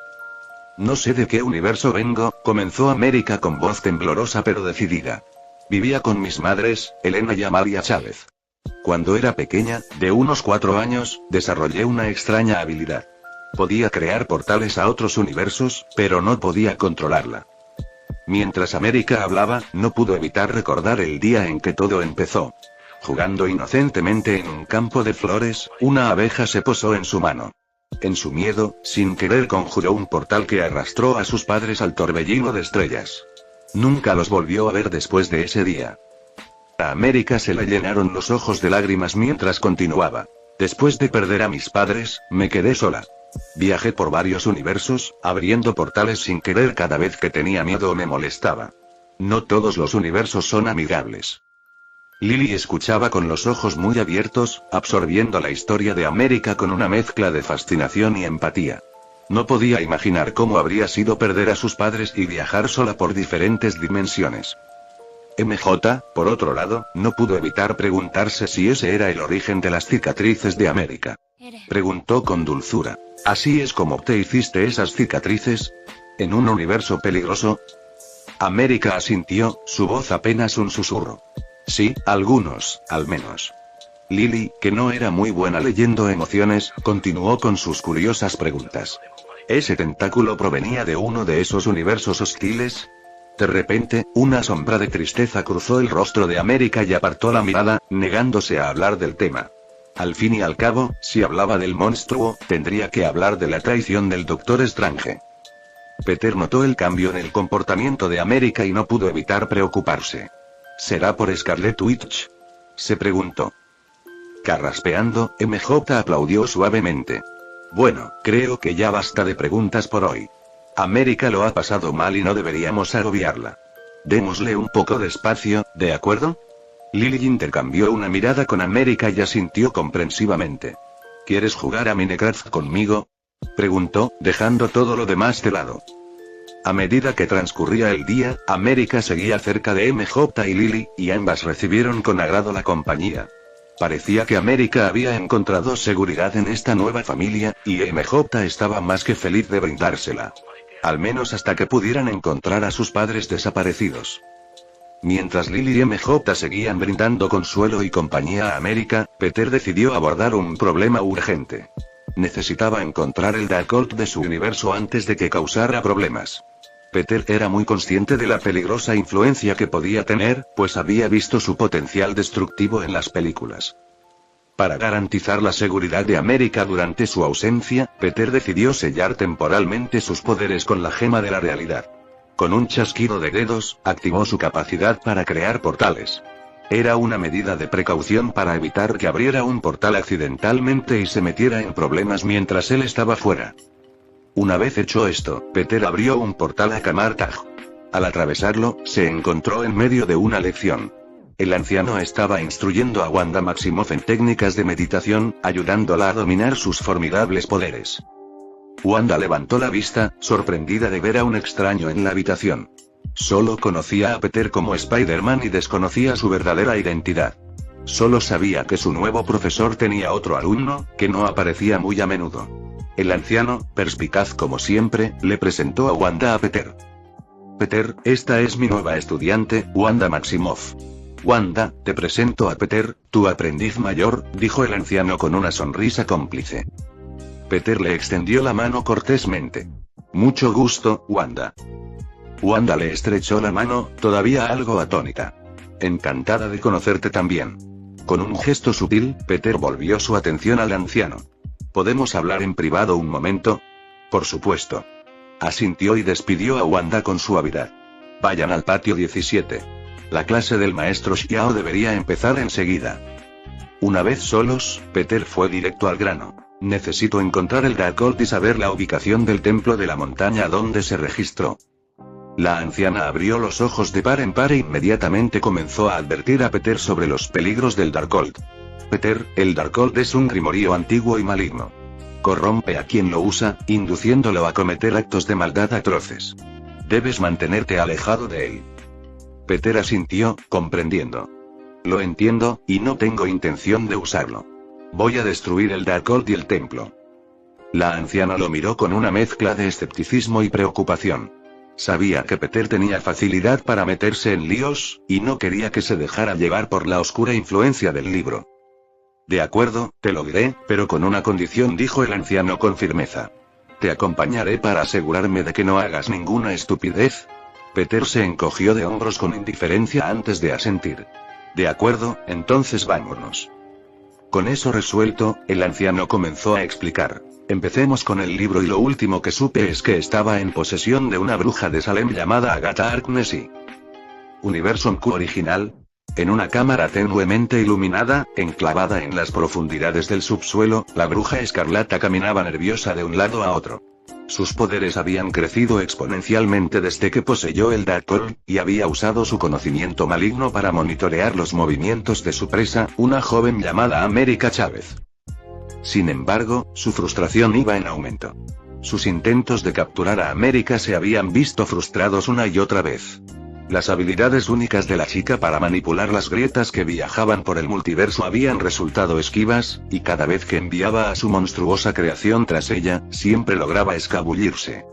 No sé de qué universo vengo, comenzó América con voz temblorosa pero decidida. Vivía con mis madres, Elena y Amalia Chávez. Cuando era pequeña, de unos 4 años, desarrollé una extraña habilidad. Podía crear portales a otros universos, pero no podía controlarla. Mientras América hablaba, no pudo evitar recordar el día en que todo empezó. Jugando inocentemente en un campo de flores, una abeja se posó en su mano. En su miedo, sin querer conjuró un portal que arrastró a sus padres al torbellino de estrellas. Nunca los volvió a ver después de ese día. A América se le llenaron los ojos de lágrimas mientras continuaba. Después de perder a mis padres, me quedé sola. Viajé por varios universos, abriendo portales sin querer cada vez que tenía miedo o me molestaba. No todos los universos son amigables. Lily escuchaba con los ojos muy abiertos, absorbiendo la historia de América con una mezcla de fascinación y empatía. No podía imaginar cómo habría sido perder a sus padres y viajar sola por diferentes dimensiones. MJ, por otro lado, no pudo evitar preguntarse si ese era el origen de las cicatrices de América. Preguntó con dulzura. ¿Así es como te hiciste esas cicatrices? ¿En un universo peligroso? América asintió, su voz apenas un susurro. Sí, algunos, al menos. Lily, que no era muy buena leyendo emociones, continuó con sus curiosas preguntas. ¿Ese tentáculo provenía de uno de esos universos hostiles? De repente, una sombra de tristeza cruzó el rostro de América y apartó la mirada, negándose a hablar del tema. Al fin y al cabo, si hablaba del monstruo, tendría que hablar de la traición del Doctor Strange. Peter notó el cambio en el comportamiento de América y no pudo evitar preocuparse. ¿Será por Scarlet Witch?, se preguntó. Carraspeando, MJ aplaudió suavemente. Bueno, creo que ya basta de preguntas por hoy. América lo ha pasado mal y no deberíamos agobiarla. Démosle un poco de espacio, ¿de acuerdo? Lily intercambió una mirada con América y asintió comprensivamente. ¿Quieres jugar a Minecraft conmigo?, preguntó, dejando todo lo demás de lado. A medida que transcurría el día, América seguía cerca de MJ y Lily, y ambas recibieron con agrado la compañía. Parecía que América había encontrado seguridad en esta nueva familia, y MJ estaba más que feliz de brindársela. Al menos hasta que pudieran encontrar a sus padres desaparecidos. Mientras Lily y MJ seguían brindando consuelo y compañía a América, Peter decidió abordar un problema urgente. Necesitaba encontrar el Darkhold de su universo antes de que causara problemas. Peter era muy consciente de la peligrosa influencia que podía tener, pues había visto su potencial destructivo en las películas. Para garantizar la seguridad de América durante su ausencia, Peter decidió sellar temporalmente sus poderes con la gema de la realidad. Con un chasquido de dedos, activó su capacidad para crear portales. Era una medida de precaución para evitar que abriera un portal accidentalmente y se metiera en problemas mientras él estaba fuera. Una vez hecho esto, Peter abrió un portal a Camartag. Al atravesarlo, se encontró en medio de una lección. El anciano estaba instruyendo a Wanda Maximoff en técnicas de meditación, ayudándola a dominar sus formidables poderes. Wanda levantó la vista, sorprendida de ver a un extraño en la habitación. Solo conocía a Peter como Spider-Man y desconocía su verdadera identidad. Solo sabía que su nuevo profesor tenía otro alumno, que no aparecía muy a menudo. El anciano, perspicaz como siempre, le presentó a Wanda a Peter. Peter, esta es mi nueva estudiante, Wanda Maximoff. Wanda, te presento a Peter, tu aprendiz mayor, dijo el anciano con una sonrisa cómplice. Peter le extendió la mano cortésmente. Mucho gusto, Wanda. Wanda le estrechó la mano, todavía algo atónita. Encantada de conocerte también. Con un gesto sutil, Peter volvió su atención al anciano. ¿Podemos hablar en privado un momento? Por supuesto. Asintió y despidió a Wanda con suavidad. Vayan al patio 17. La clase del maestro Xiao debería empezar enseguida. Una vez solos, Peter fue directo al grano. Necesito encontrar el Darkhold y saber la ubicación del templo de la montaña donde se registró. La anciana abrió los ojos de par en par e inmediatamente comenzó a advertir a Peter sobre los peligros del Darkhold. Peter, el Darkhold es un grimorío antiguo y maligno. Corrompe a quien lo usa, induciéndolo a cometer actos de maldad atroces. Debes mantenerte alejado de él. Peter asintió, comprendiendo. Lo entiendo, y no tengo intención de usarlo. Voy a destruir el Darkhold y el templo. La anciana lo miró con una mezcla de escepticismo y preocupación. Sabía que Peter tenía facilidad para meterse en líos, y no quería que se dejara llevar por la oscura influencia del libro. De acuerdo, te lo diré, pero con una condición, dijo el anciano con firmeza. Te acompañaré para asegurarme de que no hagas ninguna estupidez. Peter se encogió de hombros con indiferencia antes de asentir. De acuerdo, entonces vámonos. Con eso resuelto, el anciano comenzó a explicar. Empecemos con el libro y lo último que supe es que estaba en posesión de una bruja de Salem llamada Agatha Harkness y... Universum Q original. En una cámara tenuemente iluminada, enclavada en las profundidades del subsuelo, la bruja escarlata caminaba nerviosa de un lado a otro. Sus poderes habían crecido exponencialmente desde que poseyó el Darkhold, y había usado su conocimiento maligno para monitorear los movimientos de su presa, una joven llamada América Chávez. Sin embargo, su frustración iba en aumento. Sus intentos de capturar a América se habían visto frustrados una y otra vez. Las habilidades únicas de la chica para manipular las grietas que viajaban por el multiverso habían resultado esquivas, y cada vez que enviaba a su monstruosa creación tras ella, siempre lograba escabullirse.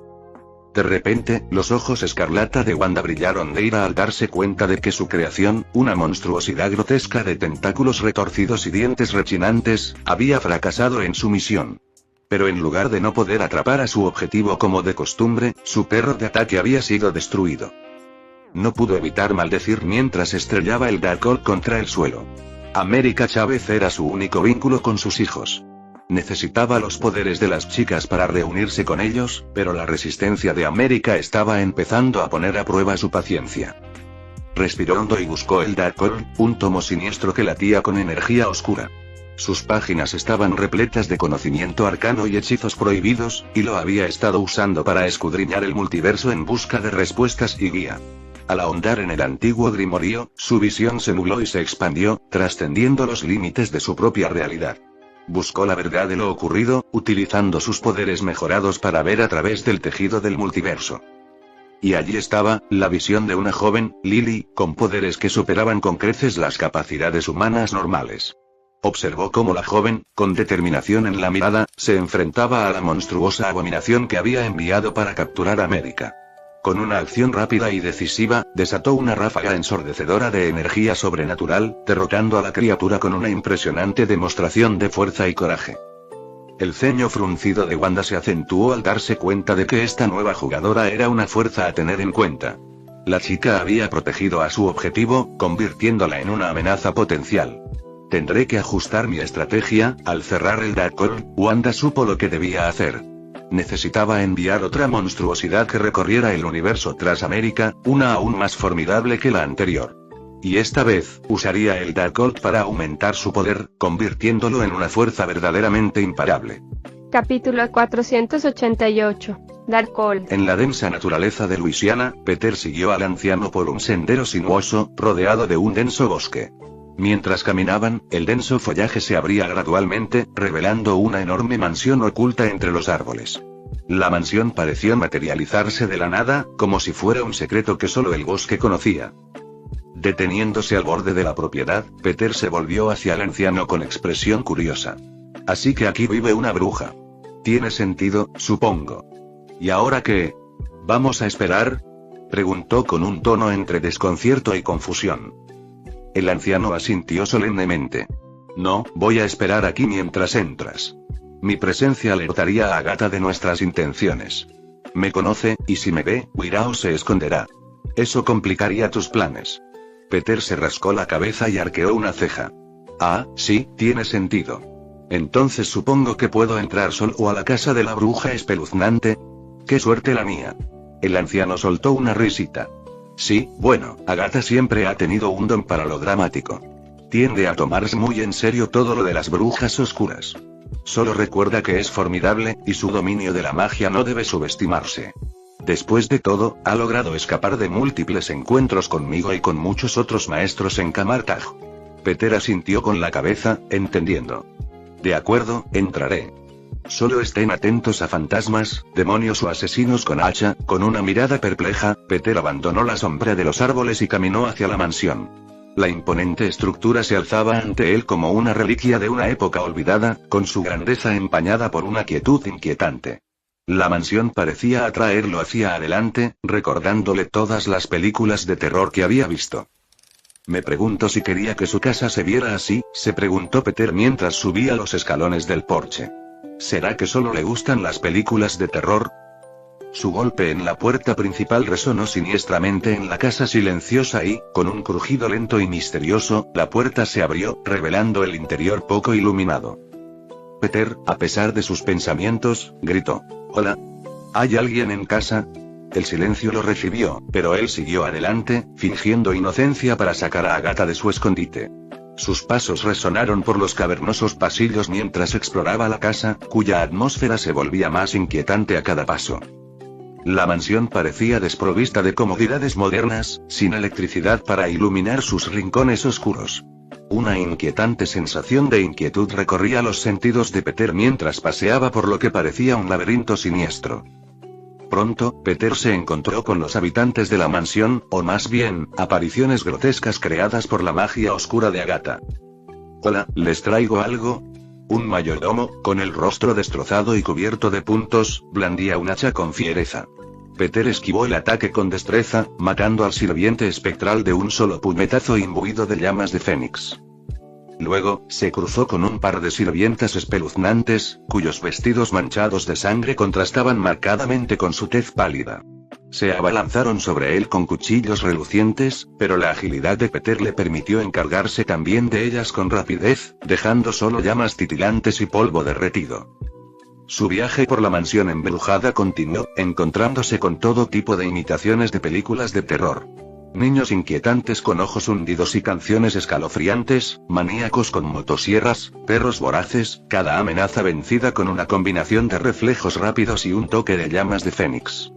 De repente, los ojos escarlata de Wanda brillaron de ira al darse cuenta de que su creación, una monstruosidad grotesca de tentáculos retorcidos y dientes rechinantes, había fracasado en su misión. Pero en lugar de no poder atrapar a su objetivo como de costumbre, su perro de ataque había sido destruido. No pudo evitar maldecir mientras estrellaba el Darkhold contra el suelo. América Chávez era su único vínculo con sus hijos. Necesitaba los poderes de las chicas para reunirse con ellos, pero la resistencia de América estaba empezando a poner a prueba su paciencia. Respiró hondo y buscó el Darkhold, un tomo siniestro que latía con energía oscura. Sus páginas estaban repletas de conocimiento arcano y hechizos prohibidos, y lo había estado usando para escudriñar el multiverso en busca de respuestas y guía. Al ahondar en el antiguo grimorío, su visión se nubló y se expandió, trascendiendo los límites de su propia realidad. Buscó la verdad de lo ocurrido, utilizando sus poderes mejorados para ver a través del tejido del multiverso. Y allí estaba, la visión de una joven, Lily, con poderes que superaban con creces las capacidades humanas normales. Observó cómo la joven, con determinación en la mirada, se enfrentaba a la monstruosa abominación que había enviado para capturar a América. Con una acción rápida y decisiva, desató una ráfaga ensordecedora de energía sobrenatural, derrotando a la criatura con una impresionante demostración de fuerza y coraje. El ceño fruncido de Wanda se acentuó al darse cuenta de que esta nueva jugadora era una fuerza a tener en cuenta. La chica había protegido a su objetivo, convirtiéndola en una amenaza potencial. Tendré que ajustar mi estrategia. Al cerrar el Darkhold, Wanda supo lo que debía hacer. Necesitaba enviar otra monstruosidad que recorriera el universo tras América, una aún más formidable que la anterior. Y esta vez, usaría el Darkhold para aumentar su poder, convirtiéndolo en una fuerza verdaderamente imparable. Capítulo 488. Darkhold. En la densa naturaleza de Luisiana, Peter siguió al anciano por un sendero sinuoso, rodeado de un denso bosque. Mientras caminaban, el denso follaje se abría gradualmente, revelando una enorme mansión oculta entre los árboles. La mansión pareció materializarse de la nada, como si fuera un secreto que solo el bosque conocía. Deteniéndose al borde de la propiedad, Peter se volvió hacia el anciano con expresión curiosa. Así que aquí vive una bruja. Tiene sentido, supongo. ¿Y ahora qué? ¿Vamos a esperar?, preguntó con un tono entre desconcierto y confusión. El anciano asintió solemnemente. No, voy a esperar aquí mientras entras. Mi presencia alertaría a Agatha de nuestras intenciones. Me conoce, y si me ve, huirá o se esconderá. Eso complicaría tus planes. Peter se rascó la cabeza y arqueó una ceja. Ah, sí, tiene sentido. Entonces supongo que puedo entrar solo a la casa de la bruja espeluznante. ¡Qué suerte la mía! El anciano soltó una risita. Sí, bueno, Agatha siempre ha tenido un don para lo dramático. Tiende a tomarse muy en serio todo lo de las brujas oscuras. Solo recuerda que es formidable, y su dominio de la magia no debe subestimarse. Después de todo, ha logrado escapar de múltiples encuentros conmigo y con muchos otros maestros en Camartag. Peter asintió con la cabeza, entendiendo. De acuerdo, entraré. Solo estén atentos a fantasmas, demonios o asesinos con hacha. Con una mirada perpleja, Peter abandonó la sombra de los árboles y caminó hacia la mansión. La imponente estructura se alzaba ante él como una reliquia de una época olvidada, con su grandeza empañada por una quietud inquietante. La mansión parecía atraerlo hacia adelante, recordándole todas las películas de terror que había visto. Me pregunto si quería que su casa se viera así, se preguntó Peter mientras subía los escalones del porche. ¿Será que solo le gustan las películas de terror? Su golpe en la puerta principal resonó siniestramente en la casa silenciosa y, con un crujido lento y misterioso, la puerta se abrió, revelando el interior poco iluminado. Peter, a pesar de sus pensamientos, gritó. «Hola. ¿Hay alguien en casa?» El silencio lo recibió, pero él siguió adelante, fingiendo inocencia para sacar a Agatha de su escondite. Sus pasos resonaron por los cavernosos pasillos mientras exploraba la casa, cuya atmósfera se volvía más inquietante a cada paso. La mansión parecía desprovista de comodidades modernas, sin electricidad para iluminar sus rincones oscuros. Una inquietante sensación de inquietud recorría los sentidos de Peter mientras paseaba por lo que parecía un laberinto siniestro. Pronto, Peter se encontró con los habitantes de la mansión, o más bien, apariciones grotescas creadas por la magia oscura de Agatha. «Hola, ¿les traigo algo?» Un mayordomo, con el rostro destrozado y cubierto de puntos, blandía un hacha con fiereza. Peter esquivó el ataque con destreza, matando al sirviente espectral de un solo puñetazo imbuido de llamas de fénix. Luego, se cruzó con un par de sirvientas espeluznantes, cuyos vestidos manchados de sangre contrastaban marcadamente con su tez pálida. Se abalanzaron sobre él con cuchillos relucientes, pero la agilidad de Peter le permitió encargarse también de ellas con rapidez, dejando solo llamas titilantes y polvo derretido. Su viaje por la mansión embrujada continuó, encontrándose con todo tipo de imitaciones de películas de terror. Niños inquietantes con ojos hundidos y canciones escalofriantes, maníacos con motosierras, perros voraces, cada amenaza vencida con una combinación de reflejos rápidos y un toque de llamas de fénix.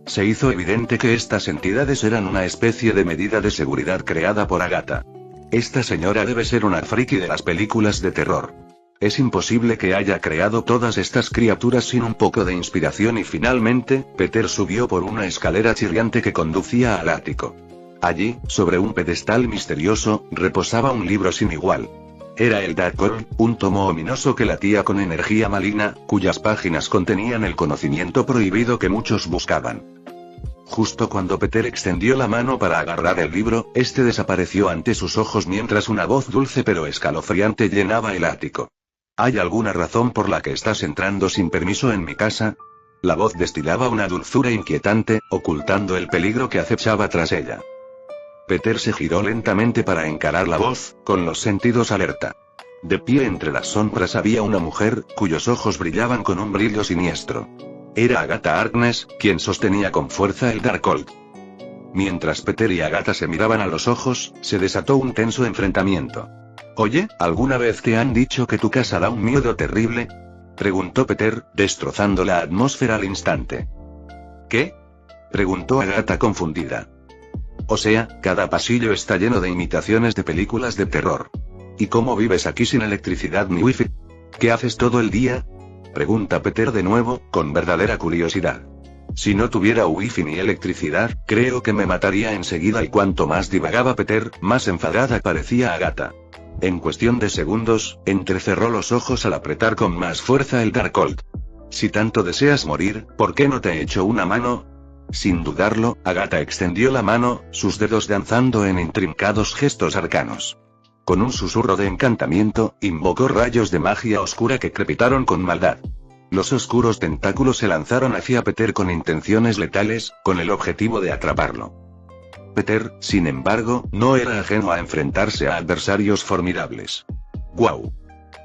Se hizo evidente que estas entidades eran una especie de medida de seguridad creada por Agatha. Esta señora debe ser una friki de las películas de terror. Es imposible que haya creado todas estas criaturas sin un poco de inspiración y finalmente, Peter subió por una escalera chirriante que conducía al ático. Allí, sobre un pedestal misterioso, reposaba un libro sin igual. Era el Darkhold, un tomo ominoso que latía con energía maligna, cuyas páginas contenían el conocimiento prohibido que muchos buscaban. Justo cuando Peter extendió la mano para agarrar el libro, este desapareció ante sus ojos mientras una voz dulce pero escalofriante llenaba el ático. ¿Hay alguna razón por la que estás entrando sin permiso en mi casa? La voz destilaba una dulzura inquietante, ocultando el peligro que acechaba tras ella. Peter se giró lentamente para encarar la voz, con los sentidos alerta. De pie entre las sombras había una mujer, cuyos ojos brillaban con un brillo siniestro. Era Agatha Harkness, quien sostenía con fuerza el Darkhold. Mientras Peter y Agatha se miraban a los ojos, se desató un tenso enfrentamiento. «Oye, ¿alguna vez te han dicho que tu casa da un miedo terrible?», preguntó Peter, destrozando la atmósfera al instante. «¿Qué?», preguntó Agatha confundida. «O sea, cada pasillo está lleno de imitaciones de películas de terror. ¿Y cómo vives aquí sin electricidad ni wifi? ¿Qué haces todo el día?», pregunta Peter de nuevo, con verdadera curiosidad. «Si no tuviera wifi ni electricidad, creo que me mataría enseguida», y cuanto más divagaba Peter, más enfadada parecía Agatha. En cuestión de segundos, entrecerró los ojos al apretar con más fuerza el Darkhold. «Si tanto deseas morir, ¿por qué no te echo una mano?». Sin dudarlo, Agatha extendió la mano, sus dedos danzando en intrincados gestos arcanos. Con un susurro de encantamiento, invocó rayos de magia oscura que crepitaron con maldad. Los oscuros tentáculos se lanzaron hacia Peter con intenciones letales, con el objetivo de atraparlo. Peter, sin embargo, no era ajeno a enfrentarse a adversarios formidables. ¡Guau!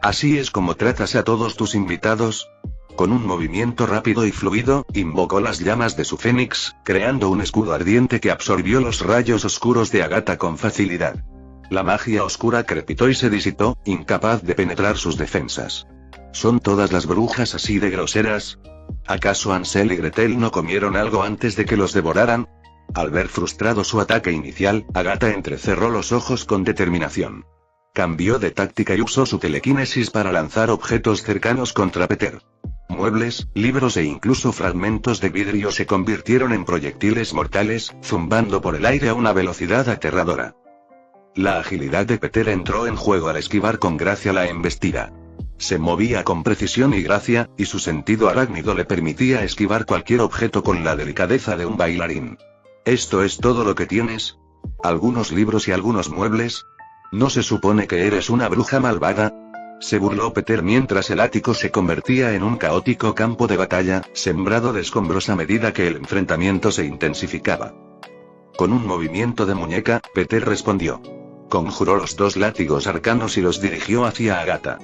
¿Así es como tratas a todos tus invitados? Con un movimiento rápido y fluido, invocó las llamas de su fénix, creando un escudo ardiente que absorbió los rayos oscuros de Agatha con facilidad. La magia oscura crepitó y se disipó, incapaz de penetrar sus defensas. ¿Son todas las brujas así de groseras? ¿Acaso Hansel y Gretel no comieron algo antes de que los devoraran? Al ver frustrado su ataque inicial, Agatha entrecerró los ojos con determinación. Cambió de táctica y usó su telequinesis para lanzar objetos cercanos contra Peter. Muebles, libros e incluso fragmentos de vidrio se convirtieron en proyectiles mortales, zumbando por el aire a una velocidad aterradora. La agilidad de Peter entró en juego al esquivar con gracia la embestida. Se movía con precisión y gracia, y su sentido arácnido le permitía esquivar cualquier objeto con la delicadeza de un bailarín. ¿Esto es todo lo que tienes? ¿Algunos libros y algunos muebles? ¿No se supone que eres una bruja malvada? Se burló Peter mientras el ático se convertía en un caótico campo de batalla, sembrado de escombros a medida que el enfrentamiento se intensificaba. Con un movimiento de muñeca, Peter respondió. Conjuró los dos látigos arcanos y los dirigió hacia Agatha.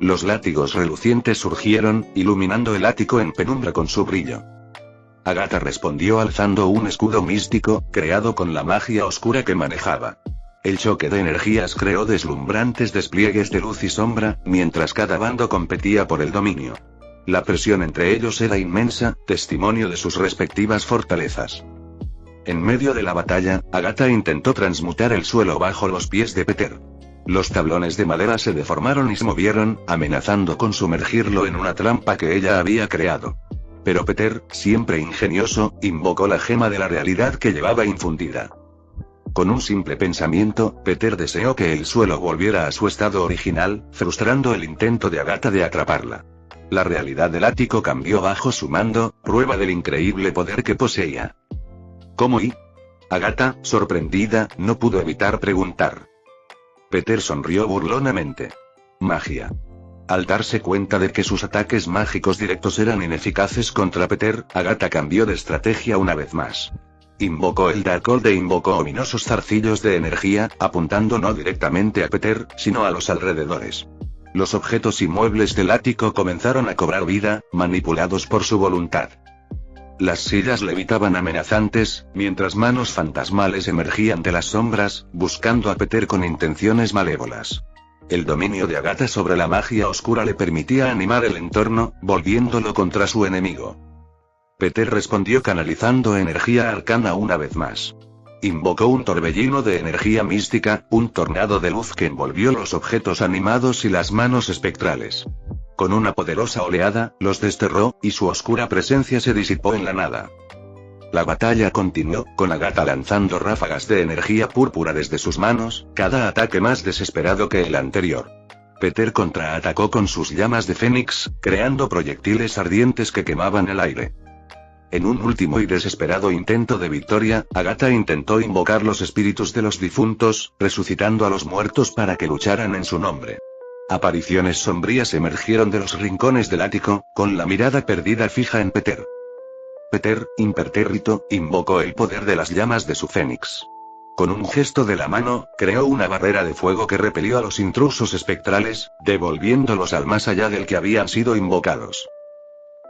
Los látigos relucientes surgieron, iluminando el ático en penumbra con su brillo. Agatha respondió alzando un escudo místico, creado con la magia oscura que manejaba. El choque de energías creó deslumbrantes despliegues de luz y sombra, mientras cada bando competía por el dominio. La presión entre ellos era inmensa, testimonio de sus respectivas fortalezas. En medio de la batalla, Agatha intentó transmutar el suelo bajo los pies de Peter. Los tablones de madera se deformaron y se movieron, amenazando con sumergirlo en una trampa que ella había creado. Pero Peter, siempre ingenioso, invocó la gema de la realidad que llevaba infundida. Con un simple pensamiento, Peter deseó que el suelo volviera a su estado original, frustrando el intento de Agatha de atraparla. La realidad del ático cambió bajo su mando, prueba del increíble poder que poseía. ¿Cómo y? Agatha, sorprendida, no pudo evitar preguntar. Peter sonrió burlonamente. Magia. Al darse cuenta de que sus ataques mágicos directos eran ineficaces contra Peter, Agatha cambió de estrategia una vez más. Invocó el Darkhold e invocó ominosos zarcillos de energía, apuntando no directamente a Peter, sino a los alrededores. Los objetos y muebles del ático comenzaron a cobrar vida, manipulados por su voluntad. Las sillas levitaban amenazantes, mientras manos fantasmales emergían de las sombras, buscando a Peter con intenciones malévolas. El dominio de Agatha sobre la magia oscura le permitía animar el entorno, volviéndolo contra su enemigo. Peter respondió canalizando energía arcana una vez más. Invocó un torbellino de energía mística, un tornado de luz que envolvió los objetos animados y las manos espectrales. Con una poderosa oleada, los desterró, y su oscura presencia se disipó en la nada. La batalla continuó, con Agatha lanzando ráfagas de energía púrpura desde sus manos, cada ataque más desesperado que el anterior. Peter contraatacó con sus llamas de fénix, creando proyectiles ardientes que quemaban el aire. En un último y desesperado intento de victoria, Agatha intentó invocar los espíritus de los difuntos, resucitando a los muertos para que lucharan en su nombre. Apariciones sombrías emergieron de los rincones del ático, con la mirada perdida fija en Peter. Peter, impertérrito, invocó el poder de las llamas de su fénix. Con un gesto de la mano, creó una barrera de fuego que repelió a los intrusos espectrales, devolviéndolos al más allá del que habían sido invocados.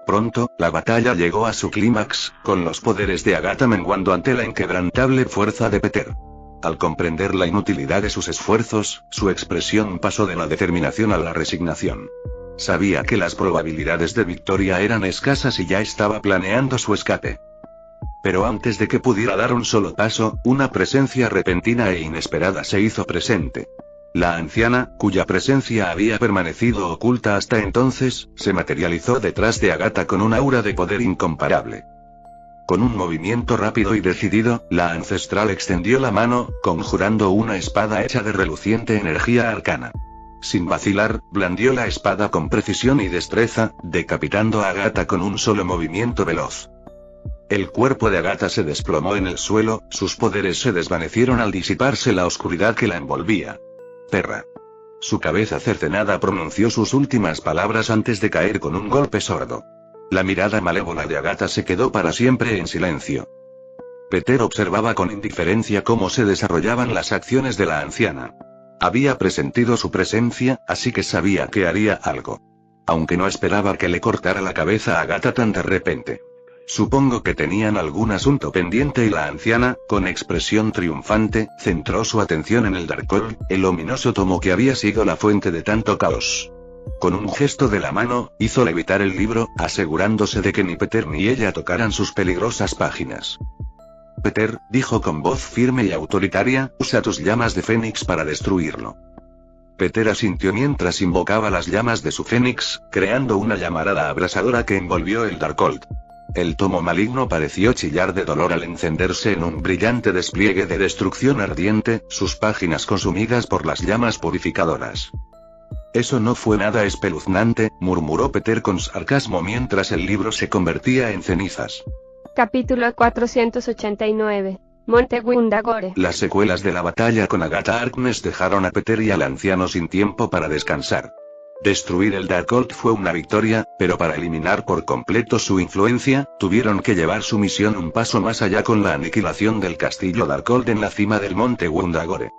Pronto, la batalla llegó a su clímax, con los poderes de Agatha menguando ante la inquebrantable fuerza de Peter. Al comprender la inutilidad de sus esfuerzos, su expresión pasó de la determinación a la resignación. Sabía que las probabilidades de victoria eran escasas y ya estaba planeando su escape. Pero antes de que pudiera dar un solo paso, una presencia repentina e inesperada se hizo presente. La anciana, cuya presencia había permanecido oculta hasta entonces, se materializó detrás de Agatha con un aura de poder incomparable. Con un movimiento rápido y decidido, la ancestral extendió la mano, conjurando una espada hecha de reluciente energía arcana. Sin vacilar, blandió la espada con precisión y destreza, decapitando a Agatha con un solo movimiento veloz. El cuerpo de Agatha se desplomó en el suelo, sus poderes se desvanecieron al disiparse la oscuridad que la envolvía. perra. Su cabeza cercenada pronunció sus últimas palabras antes de caer con un golpe sordo. La mirada malévola de Agatha se quedó para siempre en silencio. Peter observaba con indiferencia cómo se desarrollaban las acciones de la anciana. Había presentido su presencia, así que sabía que haría algo. Aunque no esperaba que le cortara la cabeza a Agatha tan de repente. Supongo que tenían algún asunto pendiente y la anciana, con expresión triunfante, centró su atención en el Darkhold, el ominoso tomo que había sido la fuente de tanto caos. Con un gesto de la mano, hizo levitar el libro, asegurándose de que ni Peter ni ella tocaran sus peligrosas páginas. Peter, dijo con voz firme y autoritaria, usa tus llamas de fénix para destruirlo. Peter asintió mientras invocaba las llamas de su fénix, creando una llamarada abrasadora que envolvió el Darkhold. El tomo maligno pareció chillar de dolor al encenderse en un brillante despliegue de destrucción ardiente, sus páginas consumidas por las llamas purificadoras. Eso no fue nada espeluznante, murmuró Peter con sarcasmo mientras el libro se convertía en cenizas. Capítulo 489. Monte Gundagore. Las secuelas de la batalla con Agatha Harkness dejaron a Peter y al anciano sin tiempo para descansar. Destruir el Darkhold fue una victoria, pero para eliminar por completo su influencia, tuvieron que llevar su misión un paso más allá con la aniquilación del castillo Darkhold en la cima del monte Gundagore.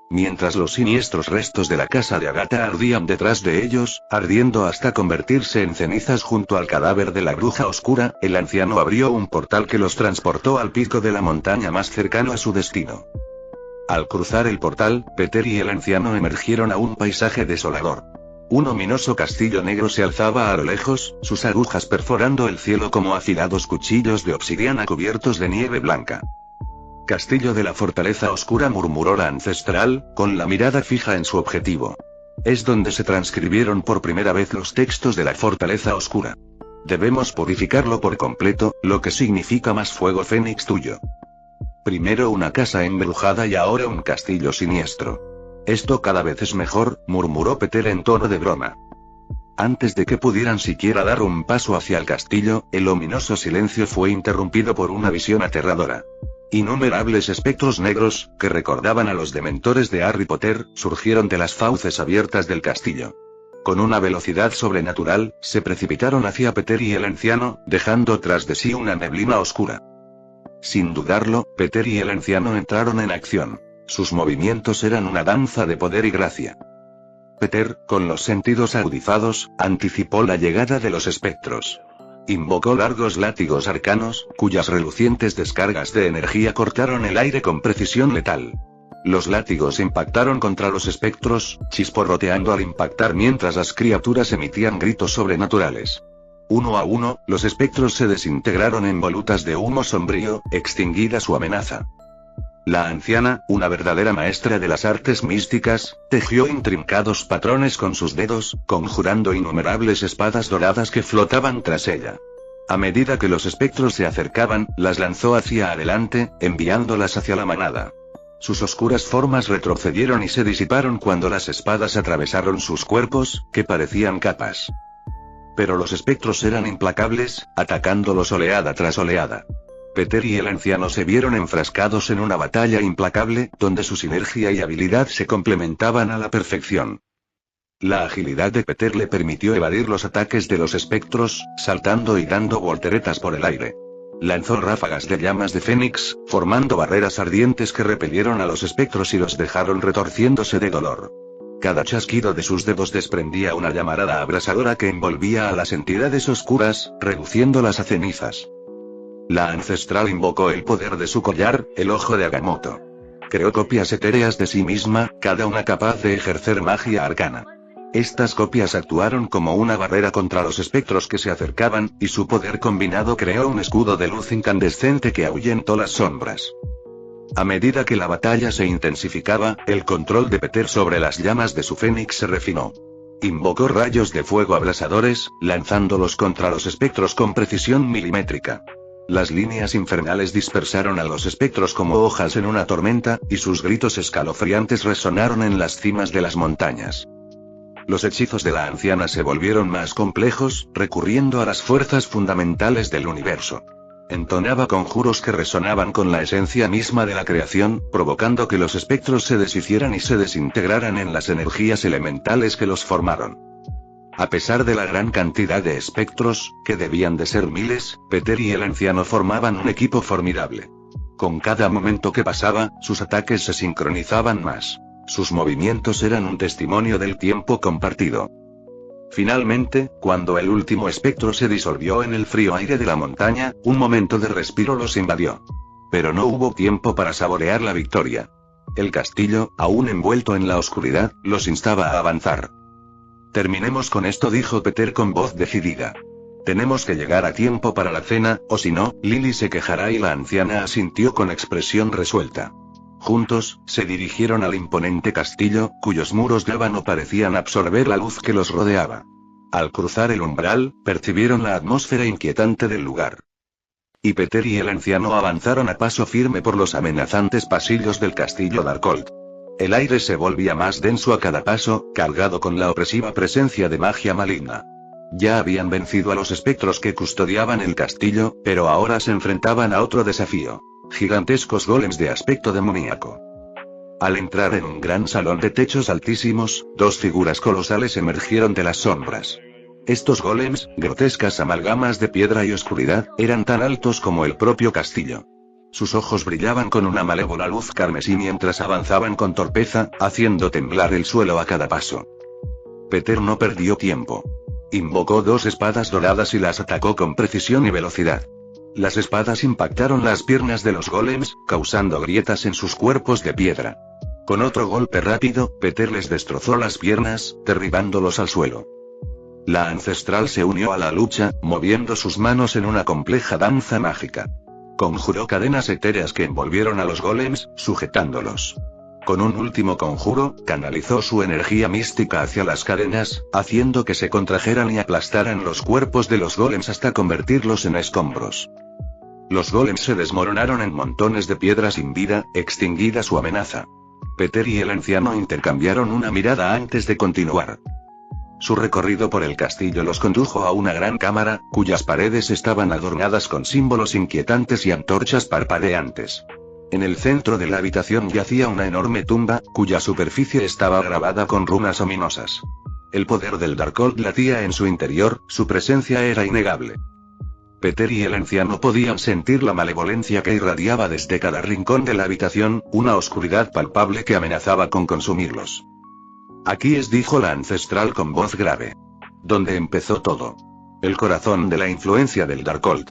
Mientras los siniestros restos de la casa de Agatha ardían detrás de ellos, ardiendo hasta convertirse en cenizas junto al cadáver de la bruja oscura, el anciano abrió un portal que los transportó al pico de la montaña más cercano a su destino. Al cruzar el portal, Peter y el anciano emergieron a un paisaje desolador. Un ominoso castillo negro se alzaba a lo lejos, sus agujas perforando el cielo como afilados cuchillos de obsidiana cubiertos de nieve blanca. Castillo de la fortaleza oscura, murmuró la ancestral, con la mirada fija en su objetivo. Es donde se transcribieron por primera vez los textos de la fortaleza oscura. Debemos purificarlo por completo, lo que significa más fuego fénix tuyo. Primero una casa embrujada y ahora un castillo siniestro. Esto cada vez es mejor, murmuró Peter en tono de broma. Antes de que pudieran siquiera dar un paso hacia el castillo, el ominoso silencio fue interrumpido por una visión aterradora. Innumerables espectros negros, que recordaban a los dementores de Harry Potter, surgieron de las fauces abiertas del castillo. Con una velocidad sobrenatural, se precipitaron hacia Peter y el anciano, dejando tras de sí una neblina oscura. Sin dudarlo, Peter y el anciano entraron en acción. Sus movimientos eran una danza de poder y gracia. Peter, con los sentidos agudizados, anticipó la llegada de los espectros. Invocó largos látigos arcanos, cuyas relucientes descargas de energía cortaron el aire con precisión letal. Los látigos impactaron contra los espectros, chisporroteando al impactar mientras las criaturas emitían gritos sobrenaturales. Uno a uno, los espectros se desintegraron en volutas de humo sombrío, extinguida su amenaza. La anciana, una verdadera maestra de las artes místicas, tejió intrincados patrones con sus dedos, conjurando innumerables espadas doradas que flotaban tras ella. A medida que los espectros se acercaban, las lanzó hacia adelante, enviándolas hacia la manada. Sus oscuras formas retrocedieron y se disiparon cuando las espadas atravesaron sus cuerpos, que parecían capas. Pero los espectros eran implacables, atacándolos oleada tras oleada. Peter y el anciano se vieron enfrascados en una batalla implacable, donde su sinergia y habilidad se complementaban a la perfección. La agilidad de Peter le permitió evadir los ataques de los espectros, saltando y dando volteretas por el aire. Lanzó ráfagas de llamas de fénix, formando barreras ardientes que repelieron a los espectros y los dejaron retorciéndose de dolor. Cada chasquido de sus dedos desprendía una llamarada abrasadora que envolvía a las entidades oscuras, reduciéndolas a cenizas. La ancestral invocó el poder de su collar, el ojo de Agamotto. Creó copias etéreas de sí misma, cada una capaz de ejercer magia arcana. Estas copias actuaron como una barrera contra los espectros que se acercaban, y su poder combinado creó un escudo de luz incandescente que ahuyentó las sombras. A medida que la batalla se intensificaba, el control de Peter sobre las llamas de su fénix se refinó. Invocó rayos de fuego abrasadores, lanzándolos contra los espectros con precisión milimétrica. Las líneas infernales dispersaron a los espectros como hojas en una tormenta, y sus gritos escalofriantes resonaron en las cimas de las montañas. Los hechizos de la anciana se volvieron más complejos, recurriendo a las fuerzas fundamentales del universo. Entonaba conjuros que resonaban con la esencia misma de la creación, provocando que los espectros se deshicieran y se desintegraran en las energías elementales que los formaron. A pesar de la gran cantidad de espectros, que debían de ser miles, Peter y el anciano formaban un equipo formidable. Con cada momento que pasaba, sus ataques se sincronizaban más. Sus movimientos eran un testimonio del tiempo compartido. Finalmente, cuando el último espectro se disolvió en el frío aire de la montaña, un momento de respiro los invadió. Pero no hubo tiempo para saborear la victoria. El castillo, aún envuelto en la oscuridad, los instaba a avanzar. Terminemos con esto, dijo Peter con voz decidida. Tenemos que llegar a tiempo para la cena, o si no, Lily se quejará, y la anciana asintió con expresión resuelta. Juntos, se dirigieron al imponente castillo, cuyos muros de ébano parecían absorber la luz que los rodeaba. Al cruzar el umbral, percibieron la atmósfera inquietante del lugar. Y Peter y el anciano avanzaron a paso firme por los amenazantes pasillos del castillo Darkhold. El aire se volvía más denso a cada paso, cargado con la opresiva presencia de magia maligna. Ya habían vencido a los espectros que custodiaban el castillo, pero ahora se enfrentaban a otro desafío. Gigantescos golems de aspecto demoníaco. Al entrar en un gran salón de techos altísimos, dos figuras colosales emergieron de las sombras. Estos golems, grotescas amalgamas de piedra y oscuridad, eran tan altos como el propio castillo. Sus ojos brillaban con una malévola luz carmesí mientras avanzaban con torpeza, haciendo temblar el suelo a cada paso. Peter no perdió tiempo. Invocó dos espadas doradas y las atacó con precisión y velocidad. Las espadas impactaron las piernas de los golems, causando grietas en sus cuerpos de piedra. Con otro golpe rápido, Peter les destrozó las piernas, derribándolos al suelo. La ancestral se unió a la lucha, moviendo sus manos en una compleja danza mágica. Conjuró cadenas etéreas que envolvieron a los golems, sujetándolos. Con un último conjuro, canalizó su energía mística hacia las cadenas, haciendo que se contrajeran y aplastaran los cuerpos de los golems hasta convertirlos en escombros. Los golems se desmoronaron en montones de piedra sin vida, extinguida su amenaza. Peter y el anciano intercambiaron una mirada antes de continuar. Su recorrido por el castillo los condujo a una gran cámara, cuyas paredes estaban adornadas con símbolos inquietantes y antorchas parpadeantes. En el centro de la habitación yacía una enorme tumba, cuya superficie estaba grabada con runas ominosas. El poder del Darkhold latía en su interior, su presencia era innegable. Peter y el anciano podían sentir la malevolencia que irradiaba desde cada rincón de la habitación, una oscuridad palpable que amenazaba con consumirlos. Aquí es, dijo la ancestral con voz grave. Donde empezó todo. El corazón de la influencia del Darkhold.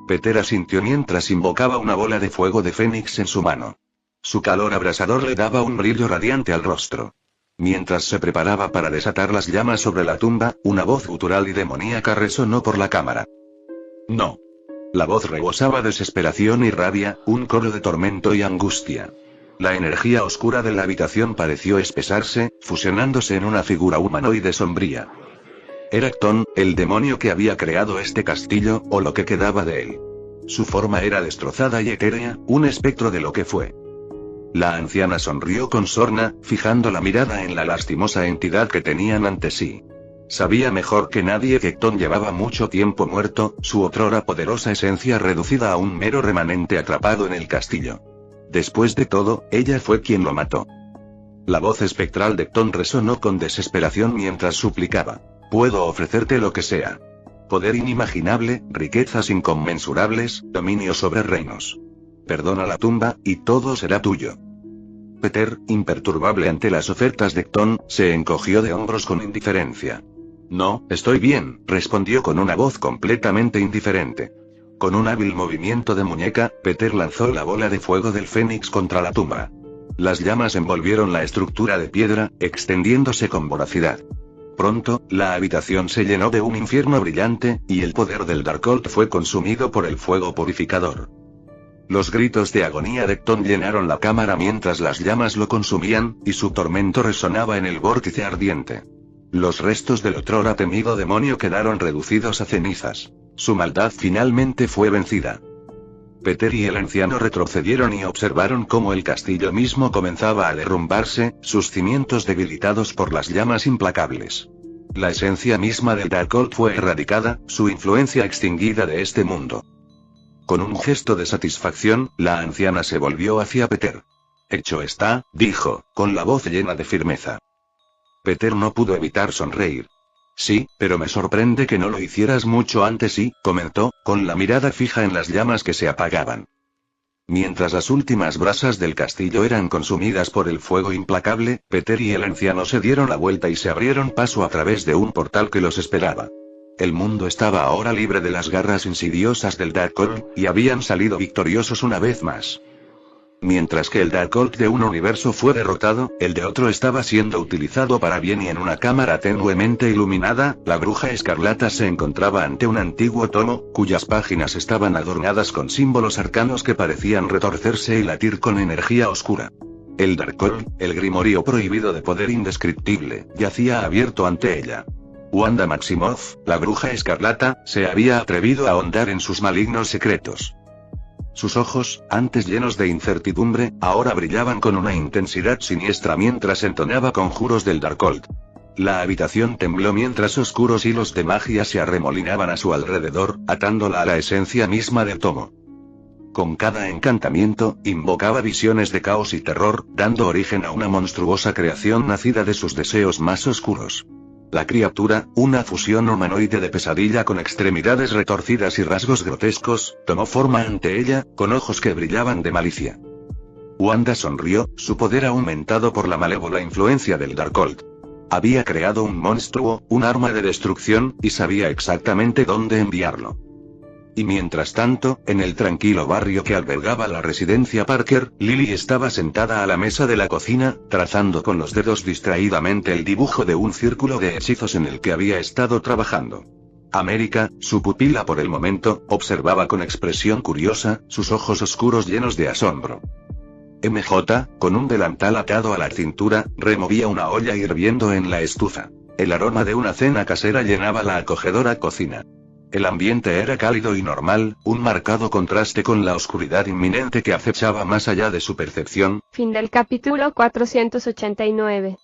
Peter asintió mientras invocaba una bola de fuego de fénix en su mano. Su calor abrasador le daba un brillo radiante al rostro. Mientras se preparaba para desatar las llamas sobre la tumba, una voz gutural y demoníaca resonó por la cámara. No. La voz rebosaba desesperación y rabia, un coro de tormento y angustia. La energía oscura de la habitación pareció espesarse, fusionándose en una figura humanoide sombría. Era Cthon, el demonio que había creado este castillo, o lo que quedaba de él. Su forma era destrozada y etérea, un espectro de lo que fue. La anciana sonrió con sorna, fijando la mirada en la lastimosa entidad que tenían ante sí. Sabía mejor que nadie que Cthon llevaba mucho tiempo muerto, su otrora poderosa esencia reducida a un mero remanente atrapado en el castillo. Después de todo, ella fue quien lo mató. La voz espectral de Cthon resonó con desesperación mientras suplicaba. Puedo ofrecerte lo que sea. Poder inimaginable, riquezas inconmensurables, dominio sobre reinos. Perdona la tumba, y todo será tuyo. Peter, imperturbable ante las ofertas de Cthon, se encogió de hombros con indiferencia. No, estoy bien, respondió con una voz completamente indiferente. Con un hábil movimiento de muñeca, Peter lanzó la bola de fuego del fénix contra la tumba. Las llamas envolvieron la estructura de piedra, extendiéndose con voracidad. Pronto, la habitación se llenó de un infierno brillante, y el poder del Darkhold fue consumido por el fuego purificador. Los gritos de agonía de Cthon llenaron la cámara mientras las llamas lo consumían, y su tormento resonaba en el vórtice ardiente. Los restos del otrora temido demonio quedaron reducidos a cenizas. Su maldad finalmente fue vencida. Peter y el anciano retrocedieron y observaron cómo el castillo mismo comenzaba a derrumbarse, sus cimientos debilitados por las llamas implacables. La esencia misma del Darkhold fue erradicada, su influencia extinguida de este mundo. Con un gesto de satisfacción, la anciana se volvió hacia Peter. Hecho está, dijo, con la voz llena de firmeza. Peter no pudo evitar sonreír. Sí, pero me sorprende que no lo hicieras mucho antes y, comentó, con la mirada fija en las llamas que se apagaban. Mientras las últimas brasas del castillo eran consumidas por el fuego implacable, Peter y el anciano se dieron la vuelta y se abrieron paso a través de un portal que los esperaba. El mundo estaba ahora libre de las garras insidiosas del Darkhold, y habían salido victoriosos una vez más. Mientras que el Darkhold de un universo fue derrotado, el de otro estaba siendo utilizado para bien y en una cámara tenuemente iluminada, la Bruja Escarlata se encontraba ante un antiguo tomo, cuyas páginas estaban adornadas con símbolos arcanos que parecían retorcerse y latir con energía oscura. El Darkhold, el grimorio prohibido de poder indescriptible, yacía abierto ante ella. Wanda Maximoff, la Bruja Escarlata, se había atrevido a ahondar en sus malignos secretos. Sus ojos, antes llenos de incertidumbre, ahora brillaban con una intensidad siniestra mientras entonaba conjuros del Darkhold. La habitación tembló mientras oscuros hilos de magia se arremolinaban a su alrededor, atándola a la esencia misma del tomo. Con cada encantamiento, invocaba visiones de caos y terror, dando origen a una monstruosa creación nacida de sus deseos más oscuros. La criatura, una fusión humanoide de pesadilla con extremidades retorcidas y rasgos grotescos, tomó forma ante ella, con ojos que brillaban de malicia. Wanda sonrió, su poder aumentado por la malévola influencia del Darkhold. Había creado un monstruo, un arma de destrucción, y sabía exactamente dónde enviarlo. Y mientras tanto, en el tranquilo barrio que albergaba la residencia Parker, Lily estaba sentada a la mesa de la cocina, trazando con los dedos distraídamente el dibujo de un círculo de hechizos en el que había estado trabajando. América, su pupila por el momento, observaba con expresión curiosa, sus ojos oscuros llenos de asombro. MJ, con un delantal atado a la cintura, removía una olla hirviendo en la estufa. El aroma de una cena casera llenaba la acogedora cocina. El ambiente era cálido y normal, un marcado contraste con la oscuridad inminente que acechaba más allá de su percepción. Fin del capítulo 489.